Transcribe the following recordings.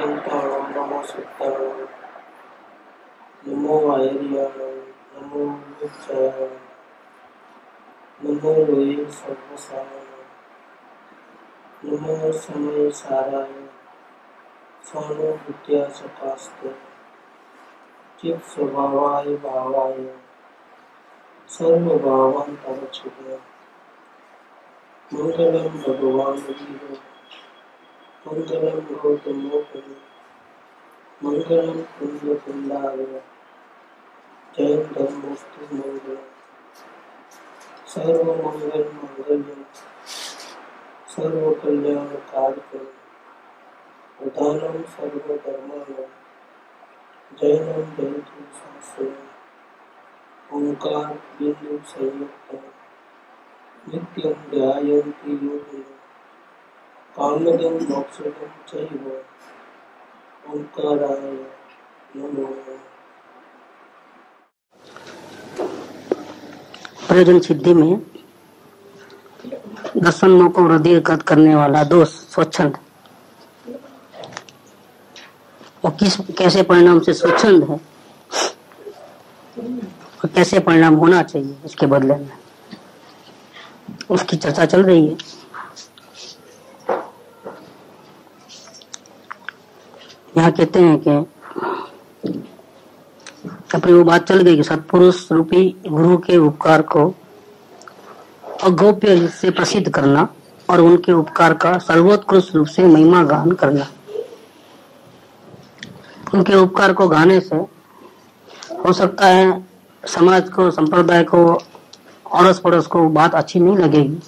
अनंताणं नमो सिद्धाणं नमो आयर्याणं नमो विद्यायाणं नमो वै सर्वसाराय नमो समय साराय सानो विद्या सतास्ते चित् स्वभावाय भावाय सर्वभावान्तरच्छिदे मंगलम भगवान विष्णु मंगलम गौतमोपरि मंगलम कुंद कुंडाय जय धर्मस्तु मंगलम सर्वमंगल मंगलम सर्वकल्याणकारकम प्रधानम सर्वधर्माणां जैनम जयतु शास्त्रम ओंकार बिंदु संयुक्तम नित्यं ध्यायन्ति योगिनः कामदं मोक्षदं चैव ओंकाराय नमो नमः। प्रयोजन सिद्धि में दर्शनों को हृदयगत करने वाला दोष स्वच्छंद, वो कैसे परिणाम से स्वच्छंद है और कैसे परिणाम होना चाहिए इसके बदले में, उसकी चर्चा चल रही है। यहाँ कहते हैं कि अपनी वो बात चल गई कि सत्पुरुष रूपी गुरु के उपकार को अगोप्य से प्रसिद्ध करना और उनके उपकार का सर्वोत्कृष्ट रूप से महिमा गान करना। उनके उपकार को गाने से हो सकता है समाज को, संप्रदाय को, अड़ोस पड़ोस को बात अच्छी नहीं लगेगी,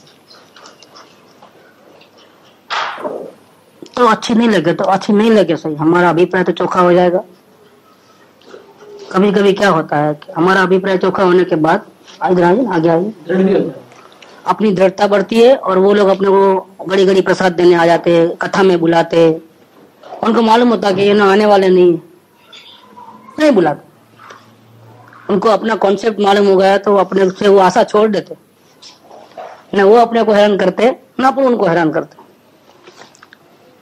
तो अच्छी नहीं लगे सही, हमारा अभिप्राय तो चोखा हो जाएगा। कभी कभी क्या होता है कि हमारा अभिप्राय चोखा होने के बाद आगे अपनी दृढ़ता बढ़ती है और वो लोग अपने को घड़ी घड़ी प्रसाद देने आ जाते हैं, कथा में बुलाते। उनको मालूम होता कि ये ना आने वाले नहीं बुलाते। उनको अपना कॉन्सेप्ट मालूम हो गया तो अपने से वो आशा छोड़ देते, न वो अपने को हैरान करते न अपन उनको हैरान करते।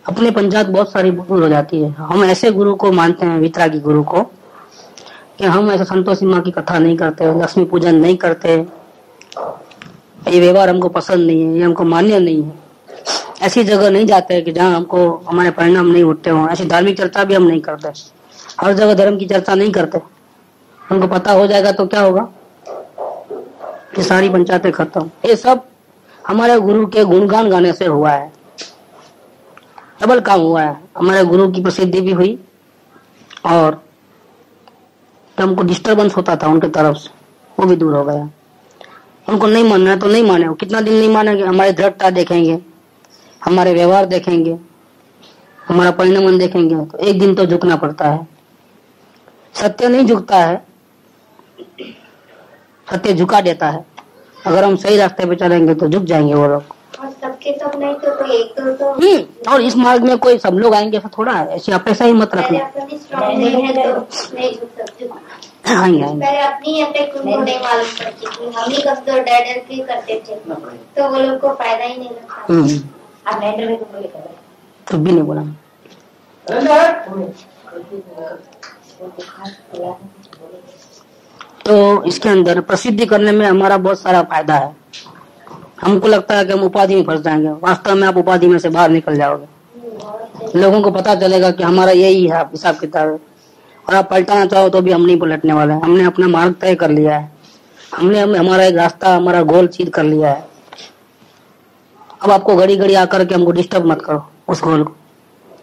अपने पंचायत बहुत सारी दूर हो जाती है। हम ऐसे गुरु को मानते हैं, वितरागी गुरु को, कि हम ऐसे संतोषी माँ की कथा नहीं करते, लक्ष्मी पूजन नहीं करते, ये व्यवहार हमको पसंद नहीं है, ये हमको मान्य नहीं है। ऐसी जगह नहीं जाते कि जहाँ हमको हमारे परिणाम नहीं उठते हों। ऐसी धार्मिक चर्चा भी हम नहीं करते, हर जगह धर्म की चर्चा नहीं करते। हमको पता हो जाएगा तो क्या होगा कि सारी पंचायतें खत्म। ये सब हमारे गुरु के गुणगान गाने से हुआ है, डबल काम हुआ है। हमारे गुरु की प्रसिद्धि भी हुई और हमको डिस्टरबेंस होता था उनके तरफ से, वो भी दूर हो गया। उनको नहीं मानना है तो नहीं माने, कितना दिन नहीं मानेंगे। हमारी दृढ़ता देखेंगे, हमारे व्यवहार देखेंगे, हमारा परिणाम देखेंगे, तो एक दिन तो झुकना पड़ता है। सत्य नहीं झुकता है, सत्य झुका देता है। अगर हम सही रास्ते पे चलेंगे तो झुक जाएंगे वो लोग। सबके सब नहीं तो कोई एक तो और इस मार्ग में कोई सब लोग आएंगे ऐसा थोड़ा है। ऐसी अपेक्षा ही मत रखना। पहले अपनी अपेक्षा उनको नहीं मालूम पड़ती थी, हम ही कमजोर डर के करते थे, तो वो लोग को फायदा ही नहीं लगता। तो भी नहीं बोला। तो इसके अंदर प्रसिद्धि करने में हमारा बहुत सारा फायदा है। हमको लगता है कि हम उपाधि में फंस जाएंगे, वास्तव में आप उपाधि में से बाहर निकल जाओगे। लोगों को पता चलेगा कि हमारा यही है हिसाब किताब है, और आप पलटाना चाहो तो भी हम नहीं पलटने वाले हैं। हमने अपना मार्ग तय कर लिया है, हमने हमारा एक रास्ता, हमारा गोल चीज कर लिया है। अब आपको घड़ी घड़ी आकर के हमको डिस्टर्ब मत करो, उस गोल को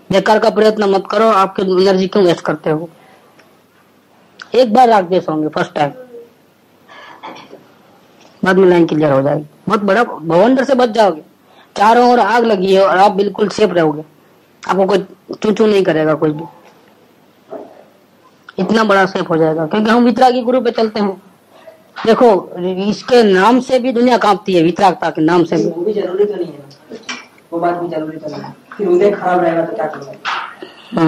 बेकार का प्रयत्न मत करो। आपके एनर्जी क्यों वेस्ट करते हो? एक बार राग देश होंगे फर्स्ट टाइम, बाद में लाइन क्लियर हो जाएगी। बहुत बड़ा भवंडर से बच जाओगे। चारों ओर आग लगी है और आप बिल्कुल सेफ रहोगे, आपको कोई चू नहीं करेगा कोई भी। इतना बड़ा सेफ हो जाएगा क्योंकि हम वितरागी गुरु पे चलते हैं। देखो इसके नाम से भी दुनिया कांपती है, वितरागता के नाम से भी। वो भी जरूरी तो नहीं है, वो बात भी जरूरी तो नहीं है। फिर उदय खराब रहेगा तो क्या करोगे?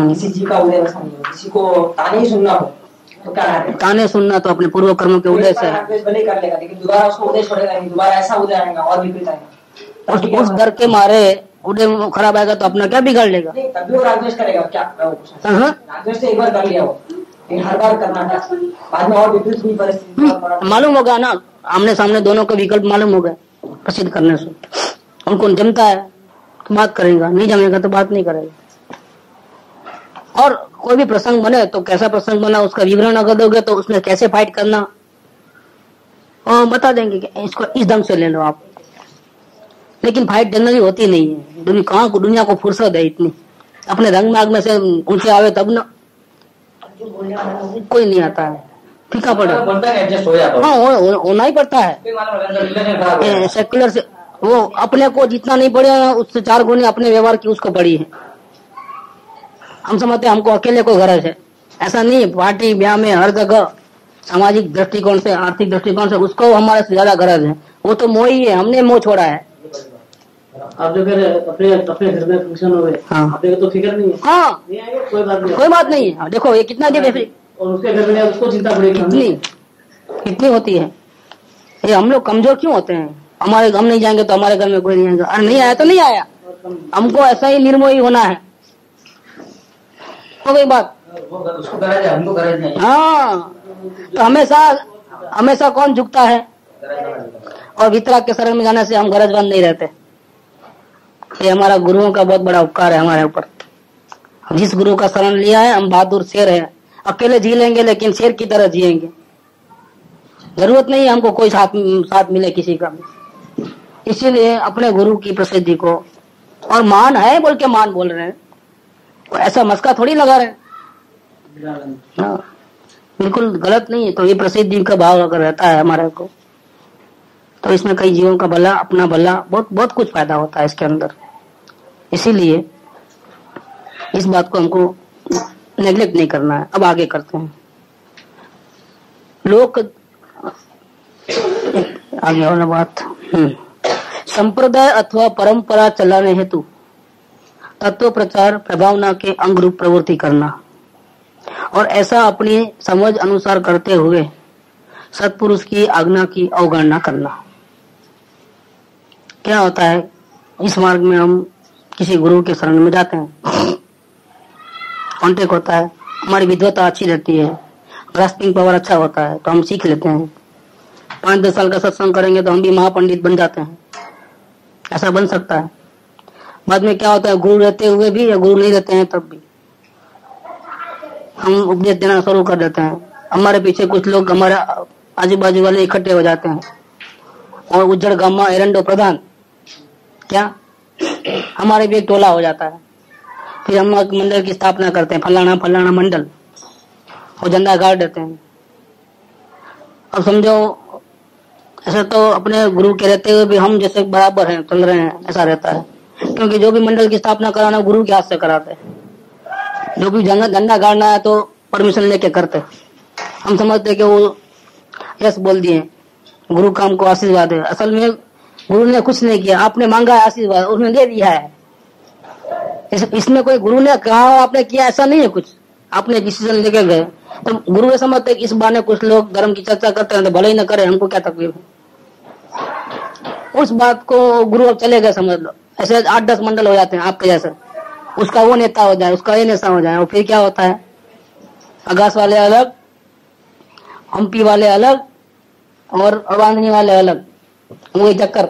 किसी जी का उदय वैसा नहीं है, किसी को ताने ही सुनना हो तो क्या है? ताने सुनना तो अपने पूर्व कर्मों के उदय से है। भले कर लेगा, लेकिन दोबारा उसको उदय छोड़ेगा नहीं, दोबारा ऐसा उदय आएगा और विपरीत आएगा। उस डर के मारे उदय खराब आएगा तो अपना क्या बिगाड़ लेगा? नहीं, तब भी वो राजद्वेष करेगा क्या? राजद्वेष से एक बार कर लिया वो, लेकिन हर बार करना था, बाद में और विपरीत हुई परिस्थिति। मालूम होगा ना, आमने सामने दोनों का विकल्प मालूम होगा प्रसिद्ध करने से। उनको जमता है तो बात करेगा, नहीं जमेगा तो बात नहीं करेगा। और कोई भी प्रसंग बने तो कैसा प्रसंग बना उसका विवरण अगर दोगे तो उसमें कैसे फाइट करना और बता देंगे कि इसको इस ढंग से ले लो आप। लेकिन फाइट जनरली होती नहीं है। दुनिया को फुर्सत है इतनी, अपने रंग मार्ग में से ऊंचे आवे तब ना, कोई नहीं आता है, फीका पड़ेगा। हाँ, होना ही पड़ता है। सेक्युलर से वो अपने को जितना नहीं पड़े उससे 4 गुने अपने व्यवहार की उसको पड़ी है। हम समझते हैं हमको अकेले को गरज है, ऐसा नहीं है। पार्टी ब्याह में हर जगह सामाजिक दृष्टिकोण से, आर्थिक दृष्टिकोण से उसको हमारे से ज्यादा गरज है। वो तो मोह ही है, हमने मोह छोड़ा है। आप जो कह रहे अपने घर में फंक्शन हो गए, हाँ, तो फिक्र नहीं है। हाँ, नहीं आएगा, कोई बात नहीं, कोई बात नहीं है। देखो ये कितना दिन और उसके घर में उसको चिंता पड़ेगी, कितनी होती है। ये हम लोग कमजोर क्यों होते हैं? हमारे हम नहीं जाएंगे तो हमारे घर में कोई नहीं आएगा, और नहीं आया तो नहीं आया। हमको ऐसा ही निर्मोही होना है। हो गई बात। उसको गरज है, हमको गरज नहीं। हाँ, तो हमेशा कौन झुकता है? और वितराग के शरण में जाने से हम गरजवान नहीं रहते। ये हमारा गुरुओं का बहुत बड़ा उपकार है हमारे ऊपर। जिस गुरु का शरण लिया है हम बहादुर शेर है। अकेले जी लेंगे लेकिन शेर की तरह जिएंगे। जरूरत नहीं है हमको कोई साथ मिले किसी का। इसीलिए अपने गुरु की प्रसिद्धि को, और मान है बोल के मान बोल रहे हैं, ऐसा मस्का थोड़ी लगा रहे हैं। हाँ, बिल्कुल गलत नहीं है। तो ये प्रसिद्धि का भाव अगर रहता है हमारे को तो इसमें कई जीवों का भला, अपना भला, बहुत कुछ फायदा होता है इसके अंदर। इसीलिए इस बात को हमको नेग्लेक्ट नहीं करना है। अब आगे करते हैं। लोक आगे वाला बात, संप्रदाय अथवा परंपरा चलाने हेतु तत्व प्रचार प्रभावना के अंग रूप प्रवृत्ति करना और ऐसा अपनी समझ अनुसार करते हुए सत्पुरुष की आज्ञा की अवगणना करना। क्या होता है, इस मार्ग में हम किसी गुरु के शरण में जाते हैं, कांटेक्ट होता है, हमारी विद्वता अच्छी रहती है, ग्रास्पिंग पावर अच्छा होता है तो हम सीख लेते हैं। 5-10 साल का सत्संग करेंगे तो हम भी महापंडित बन जाते हैं। ऐसा बन सकता है। बाद में क्या होता है, गुरु रहते हुए भी या गुरु नहीं रहते हैं तब भी हम उपदेश देना शुरू कर देते हैं। हमारे पीछे कुछ लोग, हमारे आजू बाजू वाले इकट्ठे हो जाते हैं और उज्जड़ गामा एरंडो प्रधान, क्या हमारे भी एक टोला हो जाता है। फिर हम एक मंडल की स्थापना करते हैं, फलाना मंडल, और झंडा गाड़ देते हैं। अब समझो ऐसा तो अपने गुरु के रहते हुए भी हम जैसे बराबर हैं, चल रहे हैं, ऐसा रहता है। क्योंकि जो भी मंडल की स्थापना कराना गुरु के हाथ से कराते हैं। जो भी झंडा गाड़ना है तो परमिशन लेके करते। हम समझते कि वो यस बोल दिए, गुरु का हमको आशीर्वाद है। असल में गुरु ने कुछ नहीं किया, आपने मांगा है आशीर्वाद, उसने दे दिया है। इसमें कोई गुरु ने कहा आपने किया ऐसा नहीं है। कुछ आपने डिसीजन लेके गए तो गुरु ये समझते इस बहाने कुछ लोग धर्म की चर्चा करते हैं तो भले ही न करे, हमको क्या तकलीफ है। उस बात को गुरु अब चले गए, समझ लो। ऐसे 8-10 मंडल हो जाते हैं आपके जैसे, उसका वो नेता हो जाए, उसका ये नेता हो जाए, और फिर क्या होता है, आगास वाले अलग, हम्पी वाले अलग और अबांधनी वाले अलग। वही चक्कर,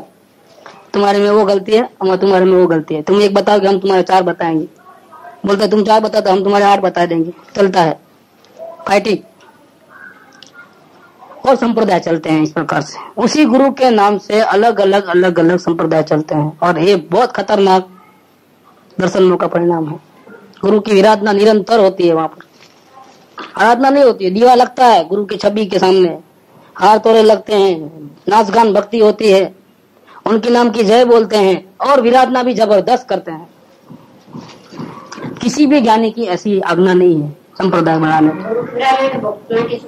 तुम्हारे में वो गलती है और तुम्हारे में वो गलती है। तुम एक बताओ कि हम तुम्हारे 4 बताएंगे, बोलते तुम 4 बताओ तो हम तुम्हारे 8 बता देंगे। चलता है फाइटिंग, और संप्रदाय चलते हैं इस प्रकार से। उसी गुरु के नाम से अलग अलग संप्रदाय चलते हैं, और ये बहुत खतरनाक दर्शनों का परिणाम है। गुरु की विराधना निरंतर होती है, वहां पर आराधना नहीं होती है। दीवा लगता है गुरु की छवि के सामने, हार तोड़े लगते हैं, नाच गान भक्ति होती है, उनके नाम की जय बोलते हैं, और विराधना भी जबरदस्त करते हैं। किसी भी ज्ञानी की ऐसी आज्ञा नहीं है संप्रदाय बनाने की।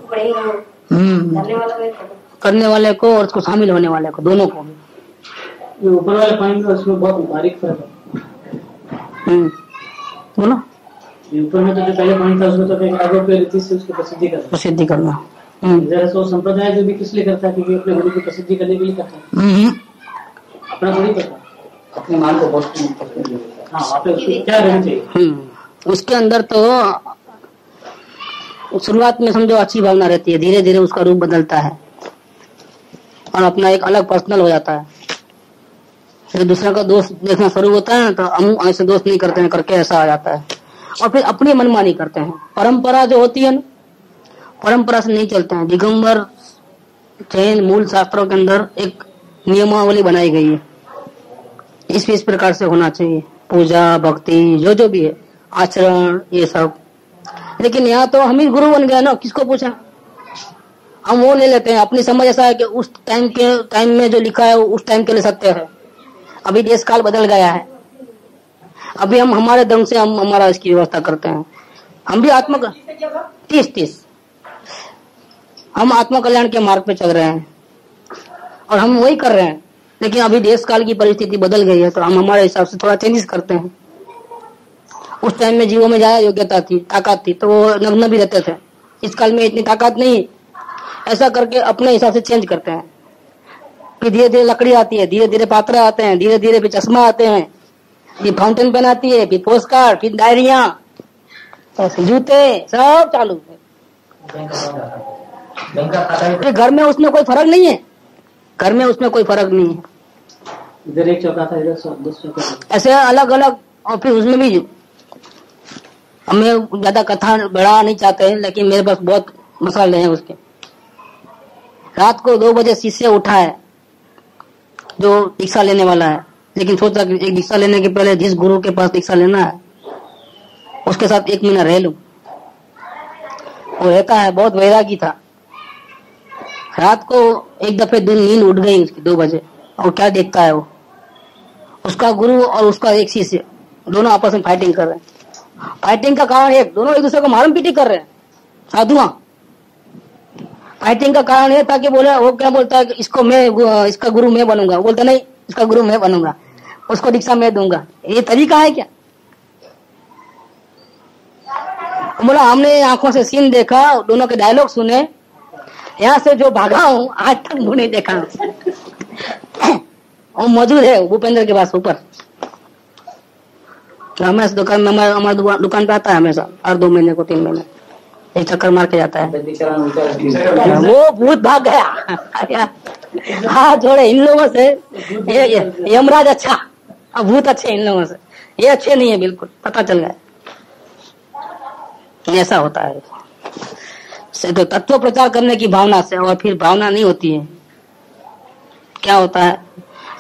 करने वाले को और उसको शामिल होने वाले को, दोनों को भी। ऊपर वाले पॉइंट में उसमें बहुत बारीक फर्क है। बोलो। ऊपर में तो जो पहले पॉइंट था उसमें तो एक आगे पे रीति से उसको प्रसिद्धि करना। जरा सो संप्रदाय जो भी किस लिए करता है, क्योंकि अपने गुरु की प्रसिद्धि करने के लिए करता है, अपना थोड़ी करता। अपने मान को क्या रहना चाहिए? उसके अंदर तो शुरुआत में समझो अच्छी भावना रहती है, धीरे धीरे उसका रूप बदलता है और अपना एक अलग पर्सनल हो जाता है। फिर दूसरे का दोस्त देखना शुरू होता है तो हम ऐसे दोस्त नहीं करते हैं करके ऐसा आ जाता है और फिर अपनी मनमानी करते हैं। परंपरा जो होती है ना, परंपरा से नहीं चलते हैं। दिगंबर जैन मूल शास्त्रों के अंदर एक नियमावली बनाई गई है, इस प्रकार से होना चाहिए, पूजा भक्ति जो भी है, आचरण, ये सब। लेकिन यहाँ तो हम ही गुरु बन गए ना, किसको पूछा, हम वो ले लेते हैं। अपनी समझ ऐसा है कि उस टाइम में जो लिखा है उस टाइम के लिए सत्य है। अभी देश काल बदल गया है, अभी हम हमारे ढंग से हम हमारा इसकी व्यवस्था करते हैं। हम भी आत्मा 30 हम आत्मा कल्याण के मार्ग पे चल रहे हैं और हम वही कर रहे हैं। लेकिन अभी देश काल की परिस्थिति बदल गई है तो हम हमारे हिसाब से थोड़ा चेंजेस करते हैं। उस टाइम में जीवों में ज्यादा योग्यता थी, ताकत थी, तो वो नग्न भी रहते थे। इस काल में इतनी ताकत नहीं, ऐसा करके अपने हिसाब से चेंज करते हैं। फिर धीरे धीरे लकड़ी आती है, धीरे धीरे पात्र आते हैं, धीरे धीरे फिर चश्मा आते हैं, फिर फाउंटेन पेन आती है, फिर पोस्ट कार्ड, फिर डायरिया, जूते, सब चालू है। घर में उसमें कोई फर्क नहीं है, घर में उसमें कोई फर्क नहीं है। इधर एक चौका था, इधर 10 चौका, ऐसे अलग अलग। और फिर उसमें भी हमें ज्यादा कथा बढ़ा नहीं चाहते हैं, लेकिन मेरे पास बहुत मसाले हैं उसके। रात को 2 बजे शिष्य उठा है जो दीक्षा लेने वाला है, लेकिन सोचा कि एक दीक्षा लेने के पहले जिस गुरु के पास दीक्षा लेना है उसके साथ 1 महीना रह लूं। वो रहता है, बहुत वैरागी था। रात को एक दफे नींद उठ गई उसकी 2 बजे, और क्या देखता है वो, उसका गुरु और उसका एक शिष्य दोनों आपस में फाइटिंग कर रहे हैं। फाइटिंग का कारण एक, दोनों एक दूसरे को मारम पीटी कर रहे हैं, साधुआ। फाइटिंग का कारण ये था कि बोले, वो क्या बोलता है कि इसका गुरु मैं बनूंगा, वो बोलता नहीं इसका गुरु मैं बनूंगा, उसको दीक्षा मैं दूंगा। ये तरीका है क्या? बोला हमने आंखों से सीन देखा, दोनों के डायलॉग सुने, यहाँ से जो भागा हूं आज तक वो नहीं देखा। वो मौजूद है भूपेंद्र के पास ऊपर। हमें दुकान में हमारे दुकान पे आता है हमेशा, हर 2 महीने को 3 महीने एक चक्कर मार के जाता है। वो भूत भाग गया। हाँ जोड़े इन लोगों से, ये यमराज अच्छा, भूत अच्छे इन लोगों से, ये अच्छे नहीं है बिल्कुल, पता चल गया। ऐसा होता है तो तत्व प्रचार करने की भावना से, और फिर भावना नहीं होती है। क्या होता है,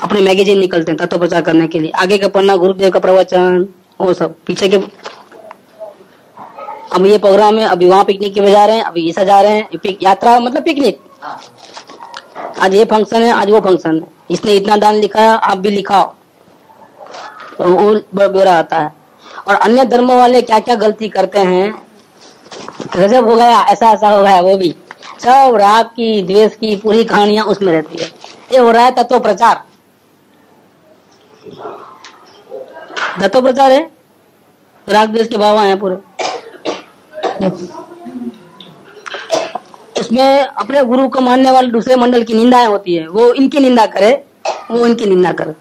अपने मैगजीन निकलते हैं तत्व प्रचार करने के लिए, आगे का पन्ना गुरुदेव का प्रवचन, वो सब पीछे के। अब ये प्रोग्राम है, अभी वहाँ पिकनिक के जा रहे हैं, अभी ऐसा जा रहे हैं, यात्रा मतलब पिकनिक। आज ये फंक्शन है, आज वो फंक्शन है, इसने इतना दान लिखा, आप भी लिखाओ, तो वो ब्यौरा आता है। और अन्य धर्म वाले क्या क्या गलती करते हैं, गजब हो गया, ऐसा ऐसा हो गया, वो भी सब राग की, द्वेष की पूरी कहानियां उसमें रहती है। ये हो रहा है तत्व प्रचार। तत्व प्रचार है, राग द्वेष के भाव हैं पूरे। उसमें अपने गुरु को मानने वाले दूसरे मंडल की निंदाएं होती है, वो इनकी निंदा करे, वो इनकी निंदा करे,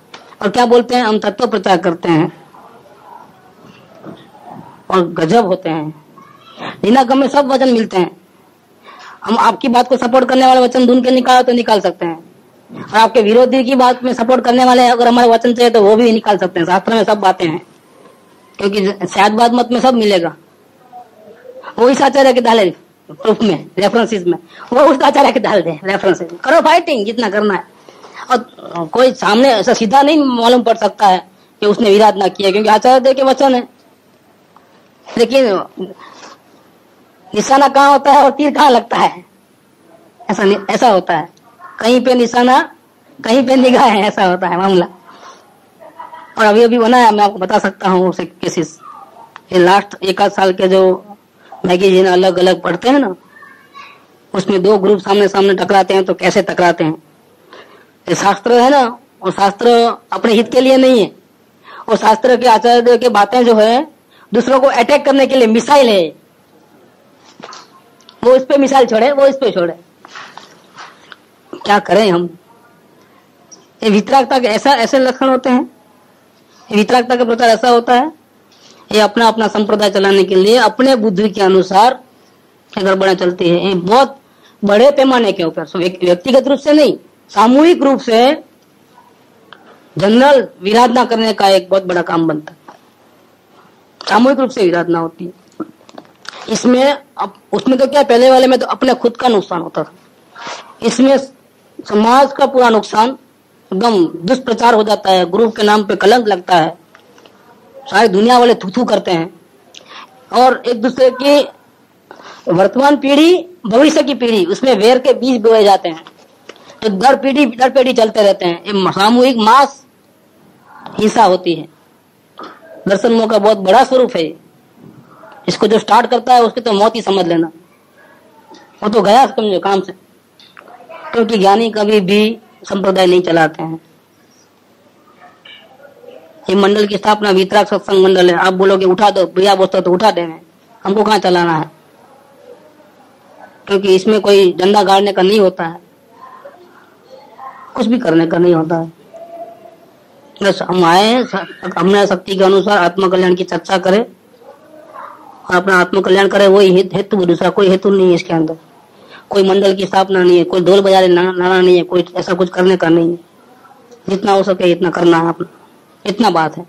और क्या बोलते हैं, हम तत्व प्रचार करते हैं, और गजब होते हैं। निंदागम में सब वचन मिलते हैं। हम आपकी बात को सपोर्ट करने वाले वचन ढूंढ के निकालो तो निकाल सकते हैं, और आपके विरोधी की बात में सपोर्ट करने वाले अगर हमारे वचन चाहिए तो वो भी निकाल सकते हैं। शास्त्र में सब बातें हैं, क्योंकि शायद मत में सब मिलेगा। वो इस आचार्य के डाले प्रूफ में, रेफरेंसेस में, वो उस आचार्य के डाल दे रेफरेंसेस, करो फाइटिंग जितना करना है। और कोई सामने ऐसा सीधा नहीं मालूम पड़ सकता है कि उसने विराध ना किया, क्योंकि आचार्य दे के वचन है। लेकिन निशाना कहाँ होता है और तीर कहाँ लगता है, ऐसा होता है। कहीं पे निशाना, कहीं पे निगाह है, ऐसा होता है मामला। और अभी अभी बना है, मैं आपको बता सकता हूँ उसे केसेस। ये लास्ट 1 साल के जो मैगजीन अलग अलग पढ़ते हैं ना, उसमें 2 ग्रुप सामने सामने टकराते हैं, तो कैसे टकराते हैं। ये शास्त्र है ना, और शास्त्र अपने हित के लिए नहीं है, और शास्त्र के आचार्य के बातें जो है दूसरों को अटैक करने के लिए मिसाइल है। वो इस पे मिसाइल छोड़े, वो इस पे छोड़े, क्या करें हम। ये वितरागता के ऐसे लक्षण होते हैं। वितरागता का प्रचार ऐसा होता है, ये अपना अपना संप्रदाय चलाने के लिए अपने बुद्धि के अनुसार गड़बड़ें चलती है। ये बहुत बड़े पैमाने के ऊपर, व्यक्तिगत रूप से नहीं, सामूहिक रूप से जनरल विराधना करने का एक बहुत बड़ा काम बनता है। सामूहिक रूप से विराधना होती है। इसमें उसमें तो क्या, पहले वाले में तो अपने खुद का नुकसान होता था, इसमें समाज का पूरा नुकसान, एकदम दुष्प्रचार हो जाता है, गुरु के नाम पे कलंक लगता है, सारी दुनिया वाले थू थू करते हैं और एक दूसरे की वर्तमान पीढ़ी भविष्य की पीढ़ी उसमें वैर के बीज बोए जाते हैं, तो दर पीढ़ी चलते रहते हैं। ये सामूहिक मास हिंसा होती है। दर्शन मोह का बहुत बड़ा स्वरूप है। इसको जो स्टार्ट करता है उसकी तो मौत ही समझ लेना, वो तो गया समझो काम से, क्योंकि ज्ञानी कभी भी संप्रदाय नहीं चलाते हैं। ये मंडल की स्थापना वितराग सत्संग मंडल है। आप बोलोगे उठा दो, भैया बोलता तो उठा देंगे, हमको कहाँ चलाना है, क्योंकि इसमें कोई झंडा गाड़ने का नहीं होता है, कुछ भी करने का नहीं होता है। बस हम आए, हमने शक्ति के अनुसार आत्म कल्याण की चर्चा करें और अपना आत्म कल्याण करे, वही हेतु, दूसरा कोई हेतु नहीं है इसके अंदर। कोई मंडल की स्थापना नहीं है, कोई ढोल बजाने नाना नहीं है, कोई ऐसा कुछ करने का नहीं है। जितना हो सके इतना करना है अपना, इतना बात है।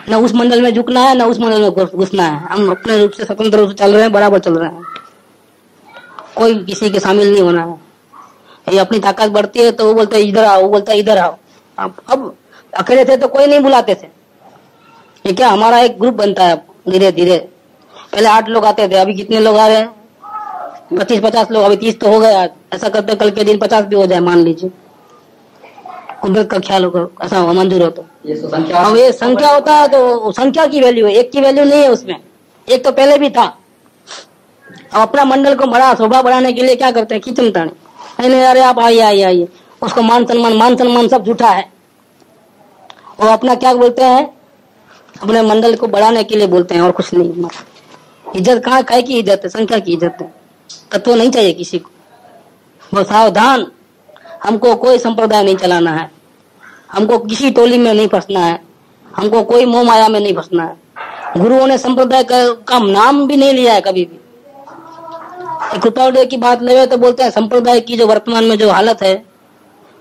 न उस मंडल में झुकना है, न उस मंडल में घुसना है। हम अपने रूप से स्वतंत्र रूप से चल रहे हैं, बराबर चल रहे हैं, कोई किसी के शामिल नहीं होना है। ये अपनी ताकत बढ़ती है तो वो बोलता है इधर आओ, वो बोलता है इधर आओ। अब अकेले थे तो कोई नहीं बुलाते थे, ये क्या हमारा एक ग्रुप बनता है धीरे धीरे। पहले 8 लोग आते थे, अभी कितने लोग आ रहे हैं, 25-50 लोग, अभी 30 तो हो गए आज। ऐसा करते कल के दिन 50 भी हो जाए, मान लीजिए, कुदरत का ख्याल होगा, ऐसा मंजूर हो तो। अब ये संख्या होता है तो संख्या की वैल्यू है, एक की वैल्यू नहीं है उसमें। एक तो पहले भी था। अब अपना मंडल को बड़ा शोभा बढ़ाने के लिए क्या करते हैं, खींचन तानी, नहीं अरे आप आइए, उसको मान सम्मान सब झूठा है। वो अपना क्या बोलते हैं, अपने मंडल को बढ़ाने के लिए बोलते हैं और कुछ नहीं। इज्जत कहाँ, काय की इज्जत है, संख्या की इज्जत है। तत्व नहीं चाहिए किसी को। वो सावधान, हमको कोई संप्रदाय नहीं चलाना है, हमको किसी टोली में नहीं फंसना है, हमको कोई मोह माया में नहीं फंसना है। गुरुओं ने संप्रदाय का नाम भी नहीं लिया है कभी भी। कृपालुदेव की बात ले तो बोलते हैं संप्रदाय की जो वर्तमान में जो हालत है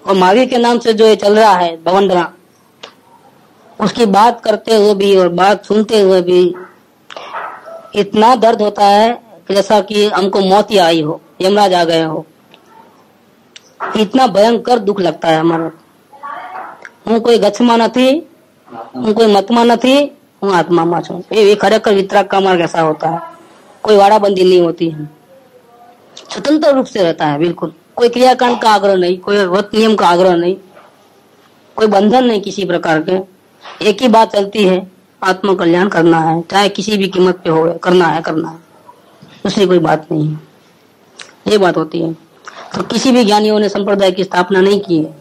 और महावीर के नाम से जो चल रहा है भवंडरा, उसकी बात करते हुए भी और बात सुनते हुए भी इतना दर्द होता है कि जैसा कि हमको मौत ही आई हो, यमराज आ गए हो। इतना भयंकर दुख लगता है हमारा। हूँ कोई गच्छमा नहीं, हूँ कोई मतमा नहीं, हूँ आत्मा में छूं। ये खरेखर वितराग का मार्ग ऐसा होता है। कोई वाड़ाबंदी नहीं होती है, स्वतंत्र रूप से रहता है बिल्कुल। कोई क्रियाकांड का आग्रह नहीं, कोई व्रत नियम का आग्रह नहीं, कोई बंधन नहीं किसी प्रकार के। एक ही बात चलती है, आत्म कल्याण करना है, चाहे किसी भी कीमत पे हो, करना है। दूसरी कोई बात नहीं है, ये बात होती है। तो किसी भी ज्ञानियों ने संप्रदाय की स्थापना नहीं की है।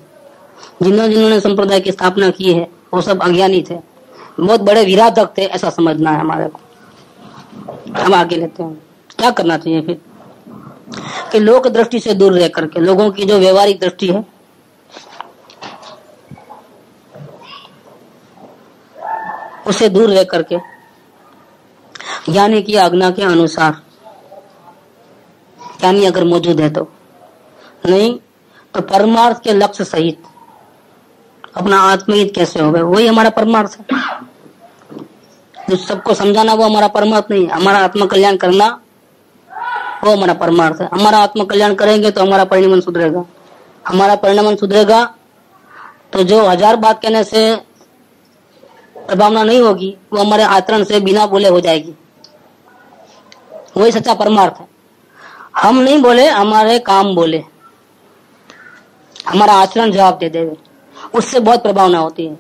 जिन्होंने संप्रदाय की स्थापना की है वो सब अज्ञानी थे, बहुत बड़े विराधक थे, ऐसा समझना है हमारे को। हम आगे लेते हैं, क्या करना चाहिए फिर कि लोक दृष्टि से दूर रह करके, लोगों की जो व्यवहारिक दृष्टि है उससे दूर रह करके ज्ञानी की आज्ञा के अनुसार, ज्ञानी अगर मौजूद है तो, नहीं तो परमार्थ के लक्ष्य सहित अपना आत्महित कैसे होगा, वही हमारा परमार्थ है। जो सबको समझाना वो हमारा परमार्थ नहीं है। हमारा आत्म कल्याण करना वो हमारा परमार्थ है। हमारा आत्म कल्याण करेंगे तो हमारा परिणमन सुधरेगा। हमारा परिणमन सुधरेगा तो जो 1000 बात कहने से प्रभावना नहीं होगी, वो हमारे आचरण से बिना बोले हो जाएगी। वही सच्चा परमार्थ है। हम नहीं बोले, हमारे काम बोले, हमारा आचरण जवाब दे देवे, उससे बहुत प्रभावना होती है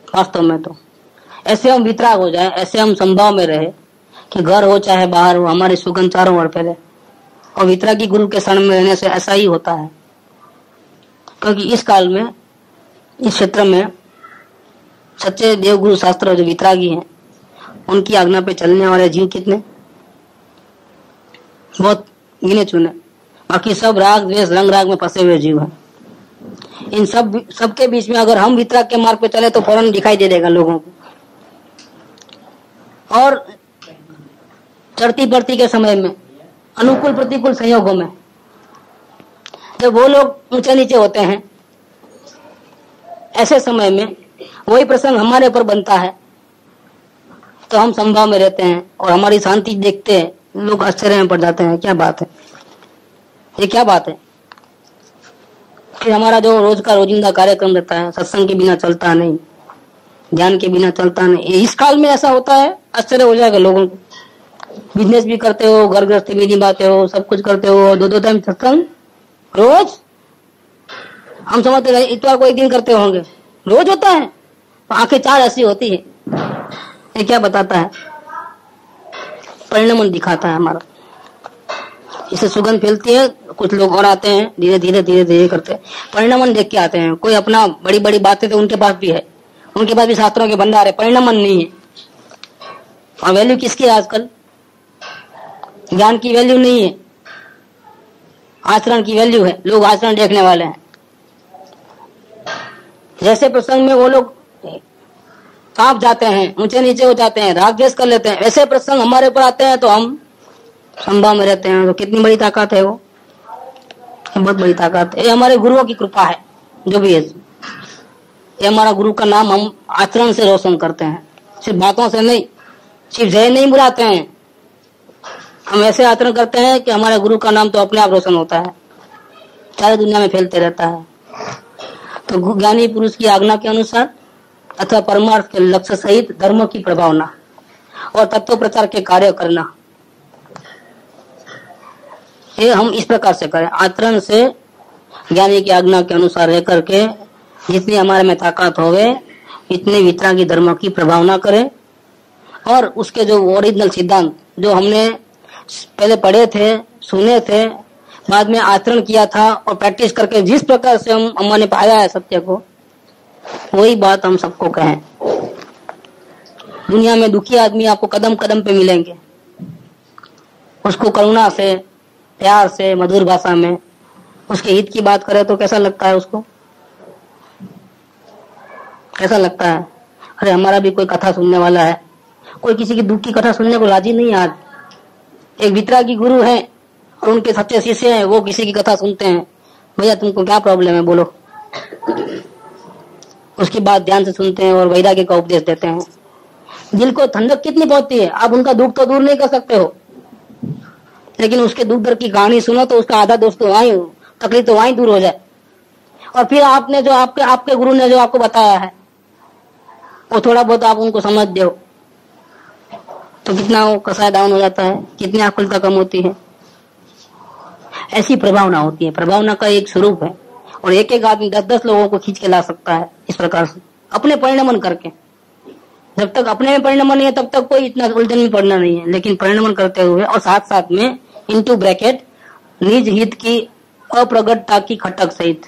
वास्तव में। तो ऐसे हम वितराग हो जाए, ऐसे हम संभाव में रहे कि घर हो चाहे बाहर हो, हमारी सुगंध चारों ओर फैले। और वितरागी गुरु के शरण में रहने से ऐसा ही होता है, क्योंकि इस काल में, इस क्षेत्र में सच्चे देवगुरु शास्त्र जो वितरागी हैं, उनकी आज्ञा पे चलने वाले जीव कितने, बहुत गिने चुने। बाकी सब राग द्वेष रंग राग में फंसे हुए जीव हैं। इन सबके बीच में अगर हम वितराग के मार्ग पे चले तो फौरन दिखाई दे देगा लोगों को। और चढ़ती बढ़ती के समय में, अनुकूल प्रतिकूल संयोगों में जब वो लोग ऊंचे नीचे होते हैं, ऐसे समय में वही प्रसंग हमारे ऊपर बनता है तो हम संभाव में रहते हैं और हमारी शांति देखते हैं, लोग आश्चर्य में पड़ जाते हैं, क्या बात है, ये क्या बात है। फिर हमारा जो रोज का रोजिंदा कार्यक्रम रहता है, सत्संग के बिना चलता नहीं, ज्ञान के बिना चलता नहीं। इस काल में ऐसा होता है, आश्चर्य हो जाएगा लोगों को। बिजनेस भी करते हो, घर गृहस्थी भी निभाते हो, सब कुछ करते हो, 2-2 टाइम सत्संग रोज। हम समझते रहे इतवार को एक दिन करते होंगे, रोज होता है। आंखें 4 ऐसी होती है, ये क्या बताता है? परिणमन दिखाता है हमारा। इससे सुगंध फैलती है, कुछ लोग और आते हैं, धीरे धीरे धीरे धीरे करते हैं, परिणमन देख के आते हैं। कोई अपना बड़ी बड़ी बातें तो उनके पास भी है, उनके पास भी शास्त्रों के भंडार है, परिणमन नहीं है। और वैल्यू किसकी है आजकल? ज्ञान की वैल्यू नहीं है, आचरण की वैल्यू है। लोग आचरण देखने वाले हैं। जैसे प्रसंग में वो लोग कांप जाते हैं, ऊंचे नीचे हो जाते हैं, राग द्वेष कर लेते हैं, वैसे प्रसंग हमारे ऊपर आते हैं तो हम संभाव में रहते हैं। तो कितनी बड़ी ताकत है वो, बहुत बड़ी ताकत है। ये हमारे गुरुओं की कृपा है, जो भी है। ये हमारा गुरु का नाम हम आचरण से रोशन करते हैं, सिर्फ बातों से नहीं, सिर्फ जय नहीं बुलाते हैं। हम ऐसे आचरण करते हैं कि हमारे गुरु का नाम तो अपने आप रोशन होता है, सारी दुनिया में फैलते रहता है। तो ज्ञानी पुरुष की आज्ञा के अनुसार अथवा परमार्थ के लक्ष्य सहित धर्म की प्रभावना और तत्व प्रचार के कार्य करना, ये हम इस प्रकार से करें। आचरण से ज्ञानी की आज्ञा के अनुसार रह करके जितनी हमारे में ताकत होवे इतने वितरागी धर्म की प्रभावना करें। और उसके जो ओरिजिनल सिद्धांत जो हमने पहले पढ़े थे, सुने थे, बाद में आचरण किया था और प्रैक्टिस करके जिस प्रकार से हमने पाया है सत्य को, वही बात हम सबको कहें। दुनिया में दुखी आदमी आपको कदम कदम पे मिलेंगे, उसको करुणा से, प्यार से, मधुर भाषा में उसके हित की बात करें तो कैसा लगता है उसको? कैसा लगता है? अरे हमारा भी कोई कथा सुनने वाला है। कोई किसी की दुख की कथा सुनने को राजी नहीं है आज। एक वितरागी गुरु है और उनके सच्चे शिष्य हैं, वो किसी की कथा सुनते हैं। भैया तुमको क्या प्रॉब्लम है बोलो, उसकी बात ध्यान से सुनते हैं और वैराग्य का उपदेश देते हैं। दिल को ठंडक कितनी पहुंचती है। आप उनका दुख तो दूर नहीं कर सकते हो, लेकिन उसके दुख दर्द की कहानी सुनो तो उसका आधा दोस्त तो वहीं, तकलीफ तो वहीं दूर हो जाए। और फिर आपने जो आपके गुरु ने जो आपको बताया है वो थोड़ा बहुत आप उनको समझ दो तो कितना वो कसाय डाउन हो जाता है, कितनी आकुलता कम होती है। ऐसी प्रभावना होती है। प्रभावना का एक स्वरूप है और एक एक आदमी 10-10 लोगों को खींच के ला सकता है इस प्रकार से, अपने परिणमन करके। जब तक अपने में परिणमन नहीं है तब तक कोई इतना उलझन में पड़ना नहीं है, लेकिन परिणमन करते हुए और साथ साथ में इनटू ब्रैकेट निज हित की अप्रगटता की खटक सहित।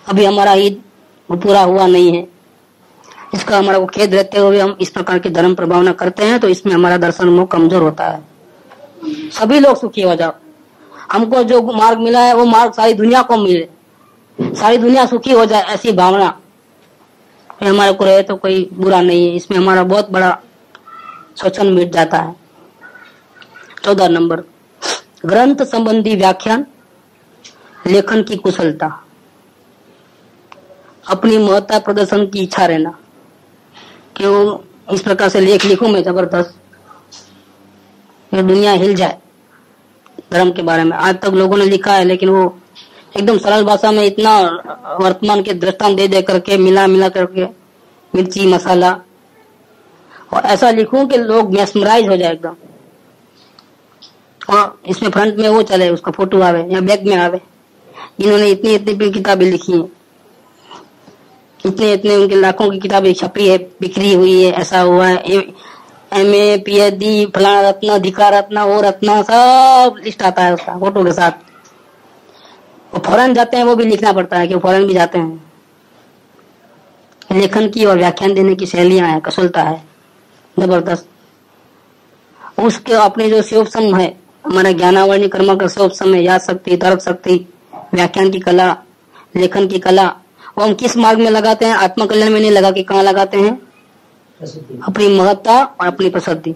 अभी हमारा हित पूरा हुआ नहीं है, इसका हमारा को खेद रहते हुए हम इस प्रकार की धर्म प्रभावना करते हैं, तो इसमें हमारा दर्शन मुख कमजोर होता है। सभी लोग सुखी हो जाओ, हमको जो मार्ग मिला है वो मार्ग सारी दुनिया को मिले, सारी दुनिया सुखी हो जाए, ऐसी भावना हमारे को रहे तो कोई बुरा नहीं है। इसमें हमारा बहुत बड़ा शोषण मिट जाता है। 14 नंबर, ग्रंथ संबंधी व्याख्यान, लेखन की कुशलता, अपनी महत्ता प्रदर्शन की इच्छा रहना कि वो इस प्रकार से लेख लिखूं मैं जबरदस्त, ये दुनिया हिल जाए धर्म के बारे में। आज तक लोगों ने लिखा है लेकिन वो एकदम सरल भाषा में इतना वर्तमान के दृष्टांत दे करके मिला करके मिर्ची मसाला, और ऐसा लिखूं कि लोग मेस्मराइज हो जाए एकदम। और इसमें फ्रंट में वो चले, उसका फोटो आवे या बैक में आवे, इन्होंने इतनी इतनी किताबें लिखी हैं, इतने उनके लाखों की किताबें छपी है, बिक्री हुई है, ऐसा हुआ है, MA PhD फलाना रत्न, धिका रत्न, वो रत्न, सब लिस्ट आता है उसका फोटो के साथ। वो फॉरेन जाते हैं, वो भी लिखना पड़ता है कि फॉरेन भी जाते हैं। लेखन की और व्याख्यान देने की शैलियां है, कुशलता है जबरदस्त। उसके अपने जो शिवोपम है, हमारा ज्ञानावरणी कर्म का शिवोपम है, याद शक्ति, तर्क शक्ति, व्याख्यान की कला, लेखन की कला, वो हम किस मार्ग में लगाते हैं? आत्म कल्याण में नहीं लगा के कहाँ लगाते हैं? अपनी महत्ता और अपनी प्रसिद्धि।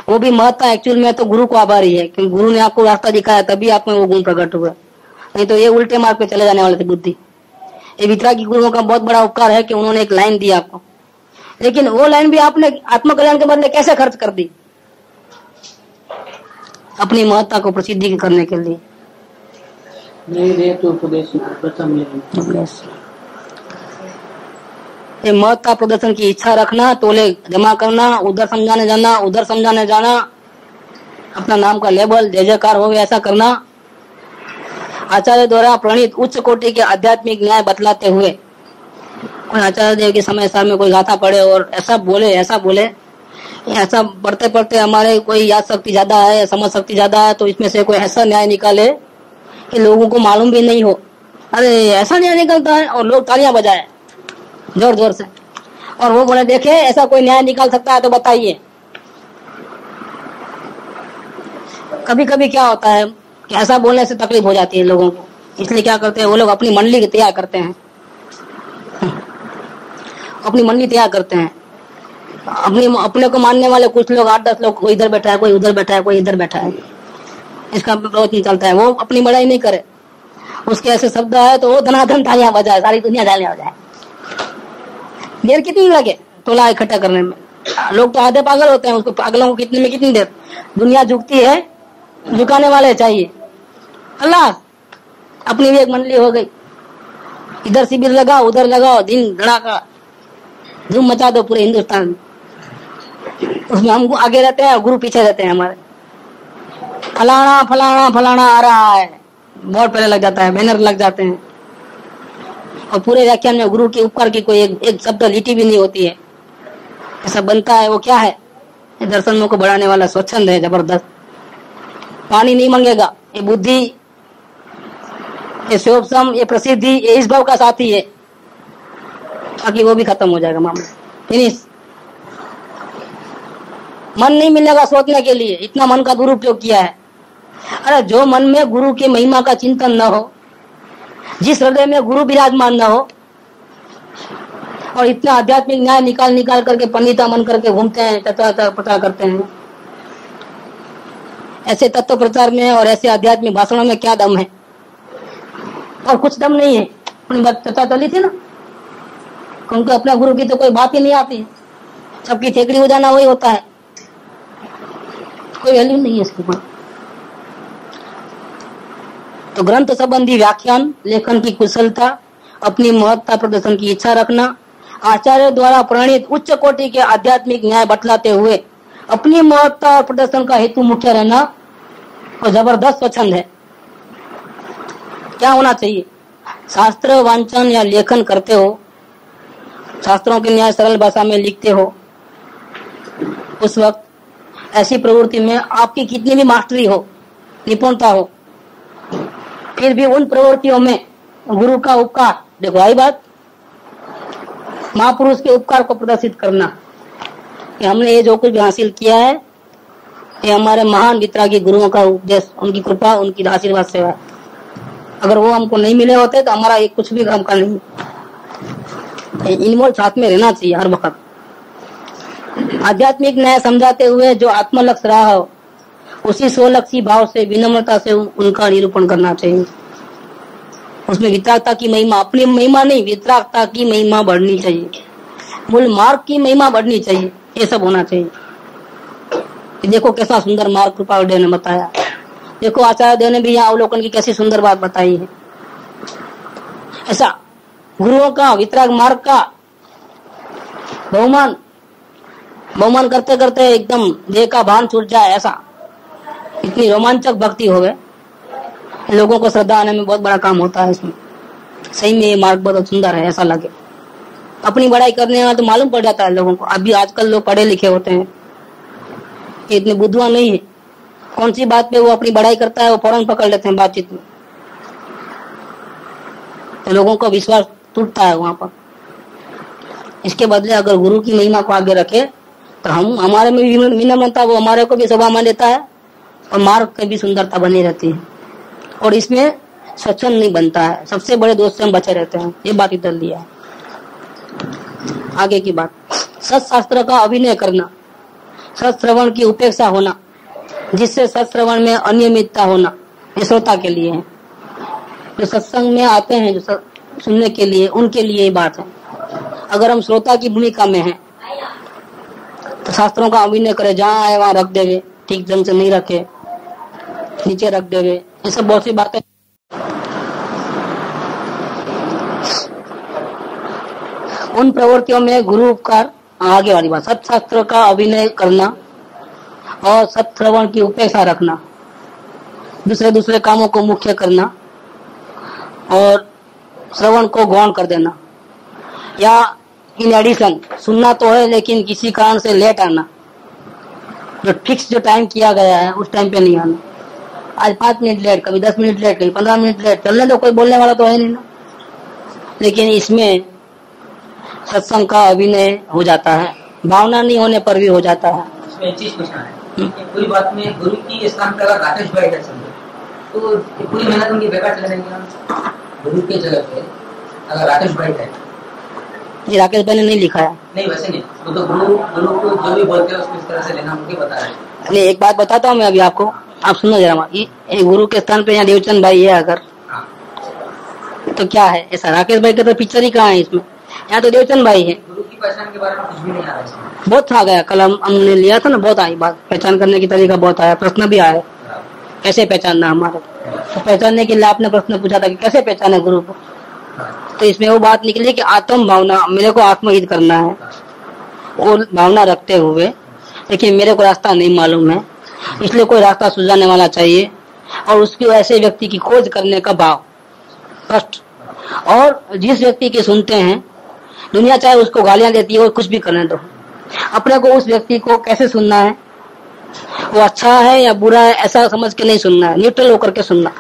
वो भी महत्ता एक्चुअल में तो गुरु को आभारी है, क्योंकि गुरु ने आपको रास्ता दिखाया तभी आप में वो गुण प्रकट हुआ, नहीं तो ये उल्टे मार्ग पे चले जाने वाले थे बुद्धि। ये वितरागी गुरुओं का बहुत बड़ा उपकार है कि उन्होंने एक लाइन दी आपको, लेकिन वो लाइन भी आपने आत्म कल्याण के बदले कैसे खर्च कर दी? अपनी महत्ता को प्रसिद्धि करने के लिए। ये महत्ता प्रदर्शन की इच्छा रखना, तोले जमा करना, उधर समझाने जाना, उधर समझाने जाना, अपना नाम का लेबल जय जयकार हो ऐसा करना। आचार्य द्वारा प्रणीत उच्च कोटि के आध्यात्मिक न्याय बतलाते हुए कोई आचार्य देव के समय साल में कोई गाथा पढ़े और ऐसा बोले ऐसा पढ़ते पढ़ते हमारे कोई याद शक्ति ज्यादा है, समझ शक्ति ज्यादा है, तो इसमें से कोई ऐसा न्याय निकाले कि लोगों को मालूम भी नहीं हो, अरे ऐसा न्याय निकलता है, और लोग तालियां बजाए जोर जोर से, और वो बोले देखे ऐसा कोई न्याय निकाल सकता है तो बताइए। कभी कभी क्या होता है कि ऐसा बोलने से तकलीफ हो जाती है लोगों को, इसलिए क्या करते हैं वो लोग अपनी मंडली तैयार करते हैं, अपनी मंडली तैयार करते हैं। अपने को मानने वाले कुछ लोग 8-10 लोग, कोई इधर बैठा है, कोई उधर बैठा है, कोई इधर बैठा है, इसका विरोध नहीं चलता है। वो अपनी बड़ाई नहीं करे, उसके ऐसे शब्द है तो वो धनाधन तालियां बजाए, सारी दुनिया तालियां बजाए। देर कितनी लगे टोला इकट्ठा करने में? लोग तो आधे पागल होते हैं, उसको पागलों को कितने में कितनी देर? दुनिया झुकती है, झुकाने वाले चाहिए। अल्लाह अपनी भी एक मंडली हो गई, इधर शिविर लगाओ, उधर लगाओ, दिन धड़ाका धूम मचा दो पूरे हिंदुस्तान में। उसमें हम आगे रहते हैं, गुरु पीछे रहते हैं हमारे। फलाना फलाना फलाना आ रहा है, बहुत पहले लग जाता है, बैनर लग जाते हैं, और पूरे व्याख्यान में गुरु के उपकार की कोई एक शब्द लिटी भी नहीं होती है। ऐसा बनता है, वो क्या है? दर्शनों को बढ़ाने वाला स्वच्छंद है, जबरदस्त। पानी नहीं मांगेगा, ये बुद्धि, ये शोभसम, ये प्रसिद्धि, ये इस भाव का साथी है, ताकि वो भी खत्म हो जाएगा मामला, फिनिश। मन नहीं मिलेगा सोचने के लिए, इतना मन का दुरुपयोग किया है। अरे जो मन में गुरु की महिमा का चिंतन न हो, जिस हृदय में गुरु विराजमान न हो, और इतना आध्यात्मिक न्याय निकाल करके पंडिता मन करके घूमते हैं, तत्व प्रचार करते हैं, ऐसे तत्व प्रचार में और ऐसे आध्यात्मिक भाषणों में क्या दम है? और कुछ दम नहीं है। अपनी बात चर्चा चली थी ना, क्योंकि अपना गुरु की तो कोई बात ही नहीं आती, सबकी ठेकड़ी हो जाना वही होता है, कोई वैल्यू नहीं है इसके ऊपर। तो ग्रंथ संबंधी व्याख्यान लेखन की कुशलता, अपनी महत्ता प्रदर्शन की इच्छा रखना, आचार्य द्वारा प्रणीत उच्च कोटि के आध्यात्मिक न्याय बतलाते हुए अपनी महत्ता और प्रदर्शन का हेतु मुख्य रहना, और जबरदस्त स्वच्छंद है। क्या होना चाहिए? शास्त्र वांचन या लेखन करते हो, शास्त्रों के न्याय सरल भाषा में लिखते हो, उस वक्त ऐसी प्रवृत्ति में आपकी कितनी भी मास्टरी हो, निपुणता हो, फिर भी उन प्रवृत्तियों में गुरु का उपकार, देखो आई बात, महापुरुष के उपकार को प्रदर्शित करना कि हमने ये जो कुछ भी हासिल किया है, ये हमारे महान वितरागी गुरुओं का उपदेश, उनकी कृपा, उनकी आशीर्वाद सेवा। अगर वो हमको नहीं मिले होते तो हमारा ये कुछ भी काम का नहीं। इनवॉल्व साथ में रहना चाहिए हर वक्त। आध्यात्मिक न्याय समझाते हुए जो आत्मलक्ष्य रहा हो, उसी स्वलक्षी भाव से विनम्रता से उनका निरूपण करना चाहिए। उसमें वितरागता की महिमा, अपनी महिमा नहीं, वितरागता की महिमा बढ़नी चाहिए, मूल मार्ग की महिमा बढ़नी चाहिए, ये सब होना चाहिए। देखो कैसा सुंदर मार्ग कृपाल देव ने बताया, देखो आचार्य देव ने भी यहाँ अवलोकन की कैसी सुंदर बात बताई है। ऐसा गुरुओं का वितराग मार्ग का बहुमान करते करते एकदम देह का भान छूट जाए, ऐसा इतनी रोमांचक भक्ति हो गए, लोगों को श्रद्धा आने में बहुत बड़ा काम होता है इसमें। सही में ये मार्ग बहुत सुंदर है, ऐसा लगे। अपनी बड़ाई करने में तो मालूम पड़ जाता है लोगों को। अभी आजकल लोग पढ़े लिखे होते हैं, इतने बुद्धुआ नहीं है, कौन सी बात पे वो अपनी बड़ाई करता है वो फौरन पकड़ लेते हैं बातचीत में, तो लोगों का विश्वास टूटता है वहां पर। इसके बदले अगर गुरु की महिमा को आगे रखे तो हम हमारे में भी विनम्रता, वो हमारे को भी सभा मान लेता है, और मार्ग की भी सुंदरता बनी रहती है। और इसमें सत्संग नहीं बनता है, सबसे बड़े दोस्त से हम बचे रहते हैं। ये बात इधर लिया है। आगे की बात, सत्शास्त्र का अभिनय करना, सत्श्रवण की उपेक्षा होना, जिससे सत्श्रवण में अनियमितता होना, ये श्रोता के लिए है। जो सत्संग में आते हैं, जो सुनने के लिए, उनके लिए ये बात है। अगर हम श्रोता की भूमिका में हैं तो शास्त्रों का अभिनय करें, जहाँ आए वहां रख देवे, ठीक ढंग से नहीं रखे, नीचे रख देवे, ये सब बहुत सी बातें। उन प्रवृत्तियों में गुरु उपकार, आगे वाली बात, सत्शास्त्र का अभिनय करना और सत्श्रवण की उपेक्षा रखना, दूसरे कामों को मुख्य करना और श्रवण को गौण कर देना, या इन एडिशन सुनना तो है लेकिन किसी कारण से लेट आना, जो फिक्स जो टाइम किया गया है उस टाइम पे नहीं आना। आज 5 मिनट लेट, कभी 10 मिनट लेट, कभी 15 मिनट लेट, चलने तो कोई बोलने वाला तो है नहीं ना। लेकिन इसमें सत्संग का अभिनय हो जाता है, भावना नहीं होने पर भी हो जाता है। इसमें एक चीज पूछना है, पूरी बात में गुरु की स्थान पर अगर राकेश भाई है तो पूरी मेहनत उनकी बेकार चले जाएंगे। गुरु के जगह पे अगर राकेश भाई है, ये राकेश भाई ने नहीं लिखा है। नहीं वैसे नहीं, वो तो गुरु को जो भी बोलते हैं उसको इस तरह से लेना मुझे बता रहे हैं। नहीं, एक बात बताता हूँ मैं अभी आपको, आप सुनो जरा। ये गुरु के स्थान पे यहाँ देवचंद भाई है अगर, तो क्या है ऐसा? राकेश भाई का तो पिक्चर ही कहाँ है इसमें? यहाँ तो देवचंद भाई है। गुरु की पहचान के बारे में कुछ भी नहीं आ रहा है। बहुत आ गया, कल हमने लिया था ना, बहुत आई बात, पहचान करने की तरीका बहुत आया, प्रश्न भी आया कैसे पहचानना हमारा। तो पहचानने के लिए आपने प्रश्न पूछा था कि कैसे पहचाने गुरु को, तो इसमें वो बात निकली कि आत्म भावना, मेरे को आत्महित करना है, वो भावना रखते हुए, लेकिन मेरे को रास्ता नहीं मालूम है, इसलिए कोई रास्ता सुझाने वाला चाहिए, और उसकी ऐसे व्यक्ति की खोज करने का भाव फर्स्ट। और जिस व्यक्ति की सुनते हैं, दुनिया चाहे उसको गालियां देती है और कुछ भी करने दो, अपने को उस व्यक्ति को कैसे सुनना है, वो अच्छा है या बुरा है ऐसा समझ के नहीं सुनना है, न्यूट्रल होकर के सुनना।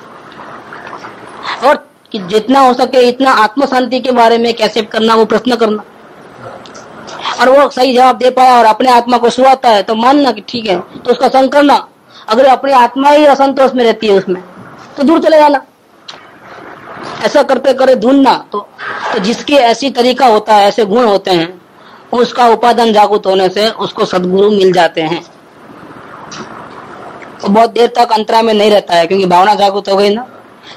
और कि जितना हो सके इतना आत्म शांति के बारे में कैसे करना, वो प्रश्न करना, और वो सही जवाब दे पाया और अपने आत्मा को सुहाता है तो मानना कि ठीक है, तो उसका संग करना। अगर अपनी आत्मा ही असंतोष में रहती है उसमें, तो दूर चले जाना। ऐसा करते करे ढूंढना, तो जिसकी ऐसी तरीका होता है, ऐसे गुण होते हैं, उसका उपादान जागृत होने से उसको सद्गुरु मिल जाते हैं। तो बहुत देर तक अंतरा में नहीं रहता है, क्योंकि भावना जागृत हो गई ना,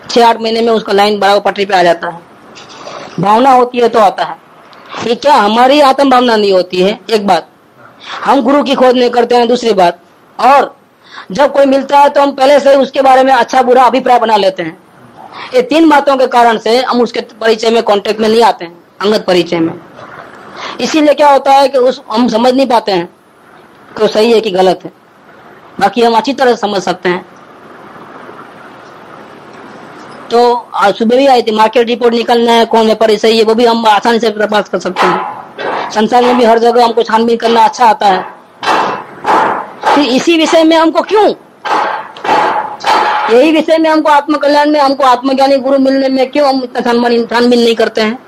6-8 महीने में उसका लाइन बराबर पटरी पे आ जाता है। भावना होती है तो आता है। ये क्या हमारी आत्म भावना नहीं होती है? एक बात, हम गुरु की खोज नहीं करते हैं। दूसरी बात, और जब कोई मिलता है तो हम पहले से उसके बारे में अच्छा बुरा अभिप्राय बना लेते हैं। ये 3 बातों के कारण से हम उसके परिचय में, कांटेक्ट में नहीं आते हैं, अंगत परिचय में। इसीलिए क्या होता है कि हम समझ नहीं पाते हैं कि वो सही है कि गलत है। बाकी हम अच्छी तरह समझ सकते हैं। तो आज सुबह भी आई थी, मार्केट रिपोर्ट निकलना है, कौन व्यापारी सही है, वो भी हम आसानी से तपास कर सकते हैं। संसार में भी हर जगह हमको छानबीन करना अच्छा आता है। फिर इसी विषय में हमको क्यों, यही विषय में हमको आत्मकल्याण में, हमको आत्मज्ञानी गुरु मिलने में क्यों हम इतना छानबीन नहीं करते हैं?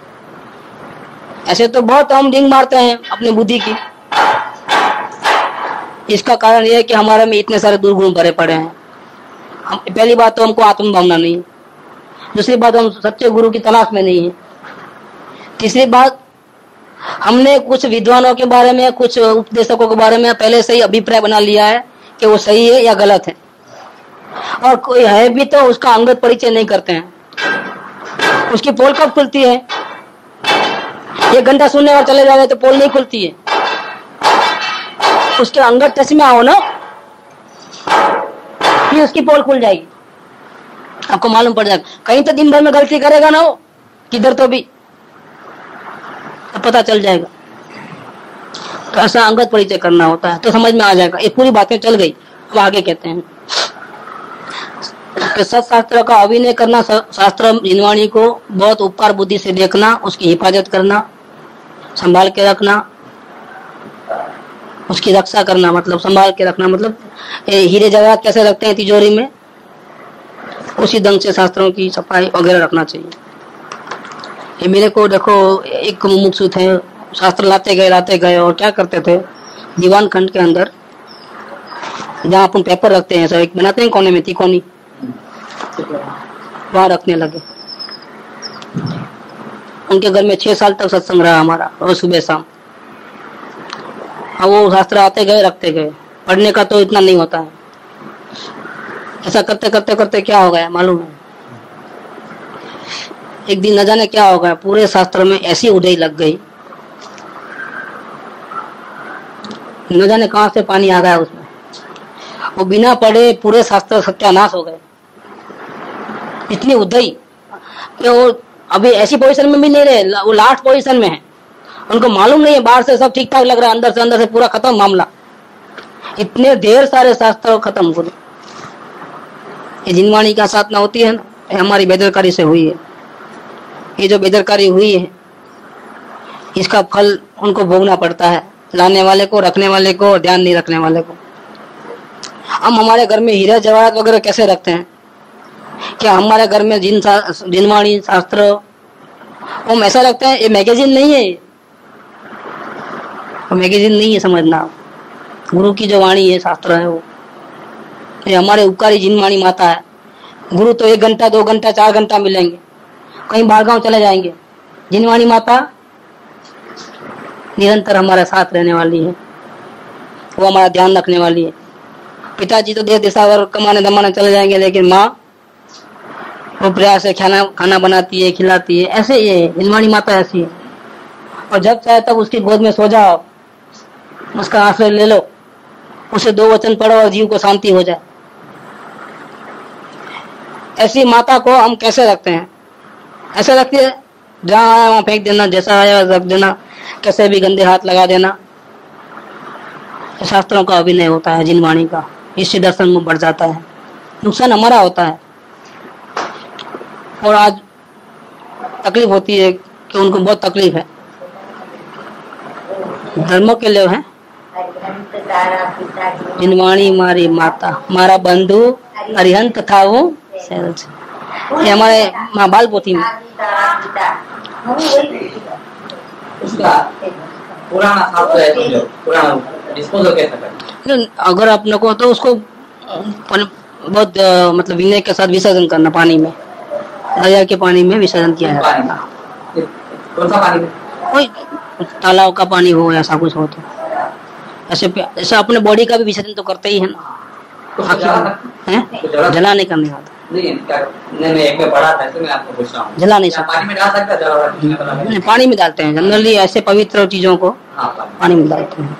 ऐसे तो बहुत हम डिंग मारते हैं अपनी बुद्धि की। इसका कारण यह है कि हमारे में इतने सारे दुर्गुण भरे पड़े हैं। पहली बात तो हमको आत्म भावना नहीं है। दूसरी बात, हम सच्चे गुरु की तलाश में नहीं है। तीसरी बात, हमने कुछ विद्वानों के बारे में, कुछ उपदेशकों के बारे में पहले से ही अभिप्राय बना लिया है कि वो सही है या गलत है, और कोई है भी तो उसका अंगत परिचय नहीं करते हैं। उसकी पोल कब खुलती है? 1 घंटा सुनने और चले जाए तो पोल नहीं खुलती है। उसके अंगत चश्मा हो ना, फिर उसकी पोल खुल जाएगी, आपको मालूम पड़ जाएगा। कहीं तो दिन भर में गलती करेगा ना हो, किधर तो भी, तो पता चल जाएगा। तो ऐसा अंगत परिचय करना होता है, तो समझ में आ जाएगा। ये पूरी बातें चल गई। अब आगे कहते हैं, सत्शास्त्र का अभिनय करना, शास्त्र जिनवाणी को बहुत उपकार बुद्धि से देखना, उसकी हिफाजत करना, संभाल के रखना, उसकी रक्षा करना, मतलब संभाल के रखना, मतलब हीरे जवाहरात कैसे रखते हैं तिजोरी में, उसी ढंग से शास्त्रों की सफाई वगैरह रखना चाहिए। ये मेरे को देखो, एक मुमुक्षु थे, शास्त्र लाते गए और क्या करते थे, दीवान खंड के अंदर जहाँ अपन पेपर रखते हैं, सब एक बनाते हैं कोने में तिकोनी, वहां रखने लगे। उनके घर में 6 साल तक सत्संग रहा हमारा, रोज सुबह शाम। अब वो शास्त्र आते गए रखते गए, पढ़ने का तो इतना नहीं होता है। ऐसा करते करते करते क्या हो गया मालूम है, एक दिन न जाने क्या हो गया, पूरे शास्त्र में ऐसी उड़ाई लग गई, न जाने कहां से पानी आ गया उसमें। वो बिना पढ़े पूरे शास्त्र सत्यानाश हो गए। इतनी उदय कि वो अभी ऐसी पोजीशन में भी नहीं रहे, वो लास्ट पोजीशन में है। उनको मालूम नहीं है, बाहर से सब ठीक ठाक लग रहा है, अंदर से पूरा खत्म मामला। इतने ढेर सारे शास्त्र खत्म हो गए। ये जिनवाणी का साधना होती है ना, हमारी बेदरकारी से हुई है। ये जो बेदरकारी हुई है इसका फल उनको भोगना पड़ता है, लाने वाले को, रखने वाले को, ध्यान नहीं रखने वाले को। हम हमारे घर में हीरा जवाहरात वगैरह कैसे रखते हैं? क्या हमारे घर में जिनवाणी शास्त्र हम ऐसा रखते हैं? ये मैगजीन नहीं है, मैगजीन नहीं है, समझना। गुरु की जो वाणी है, शास्त्र है, वो ये हमारे उपकारी जिनवाणी माता है। गुरु तो 1 घंटा 2 घंटा 4 घंटा मिलेंगे, कहीं बाहर गांव चले जाएंगे। जिनवाणी माता निरंतर हमारे साथ रहने वाली है, वो हमारा ध्यान रखने वाली है। पिताजी तो देश देशावर कमाने दमाने चले जाएंगे, लेकिन माँ वो प्रयास से खाना बनाती है, खिलाती है। ऐसे ये जिनवाणी माता ऐसी है। और जब चाहे तब उसकी गोद में सो जाओ, उसका आश्रय ले लो, उसे 2 वचन पढ़ो और जीव को शांति हो जाए। ऐसी माता को हम कैसे रखते हैं? ऐसे रखते हैं, जहाँ आया वहां फेंक देना, जैसा आया रख देना, कैसे भी गंदे हाथ लगा देना। शास्त्रों का अभिनय होता है जिनवाणी का, इससे दर्शन में बढ़ जाता है, नुकसान हमारा होता है। और आज तकलीफ होती है कि उनको बहुत तकलीफ है, धर्मों के लिए है। जिनवाणी मारी माता, मारा बंधु अरिहंत था वो। ये हमारे माँ बाल पोथी में उसका पुराना शास्त्र है, पुराना डिस्पोजल कैसा करें? अगर अपने को तो उसको बहुत मतलब विनय के साथ विसर्जन करना, पानी में, दरिया के पानी में विसर्जन किया जाता है। कौन सा पानी? कोई तालाब का पानी हो, ऐसा कुछ हो तो ऐसे अपने बॉडी का भी विसर्जन तो करते ही है ना। जलाने का नहीं आता। नहीं, एक में पढ़ा था, इसलिए मैं आपको पूछ रहा हूँ। जला नहीं सकते, पानी में डाल सकता है? पानी में डालते हैं जनरली, ऐसे पवित्र चीजों को पानी में डालते हैं।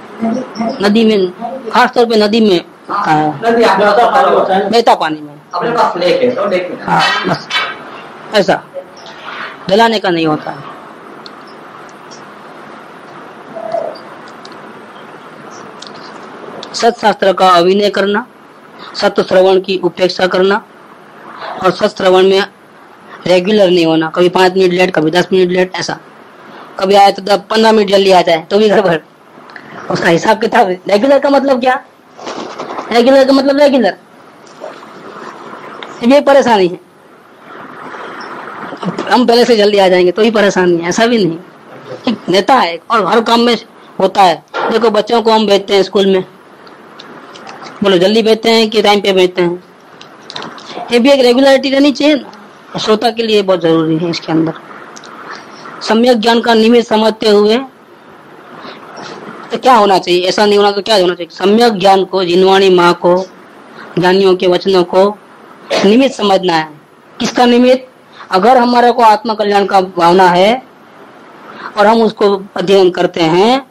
नदी में, खास तौर पे नदी में, बहता पानी में, अपने पास लेक है तो लेक में। हाँ, बस ऐसा जलाने का नहीं होता है। सत्शास्त्र का अभिनय करना, सत्य श्रवण की उपेक्षा करना, और सत्य श्रवण में रेगुलर नहीं होना। कभी 5 मिनट लेट, कभी 10 मिनट लेट, ऐसा। कभी आए तो 15 मिनट जल्दी आ जाए तो भी गड़बड़। उसका हिसाब किताब। रेगुलर का मतलब क्या? रेगुलर का मतलब रेगुलर, ये परेशानी है। हम पहले से जल्दी आ जाएंगे तो ही परेशानी है, ऐसा भी नहीं। नेता है और हर काम में होता है। देखो बच्चों को हम भेजते हैं स्कूल में, बोलो जल्दी भेजते हैं कि टाइम पे भेजते हैं? ये भी एक रेगुलरिटी रहनी चाहिए ना, श्रोता के लिए बहुत जरूरी है। इसके अंदर सम्यक ज्ञान का निमित्त समझते हुए तो क्या होना चाहिए, ऐसा नहीं होना तो क्या होना चाहिए? सम्यक ज्ञान को, जिनवाणी माँ को, ज्ञानियों के वचनों को निमित्त समझना है। किसका निमित्त? अगर हमारे को आत्म कल्याण का भावना है और हम उसको अध्ययन करते हैं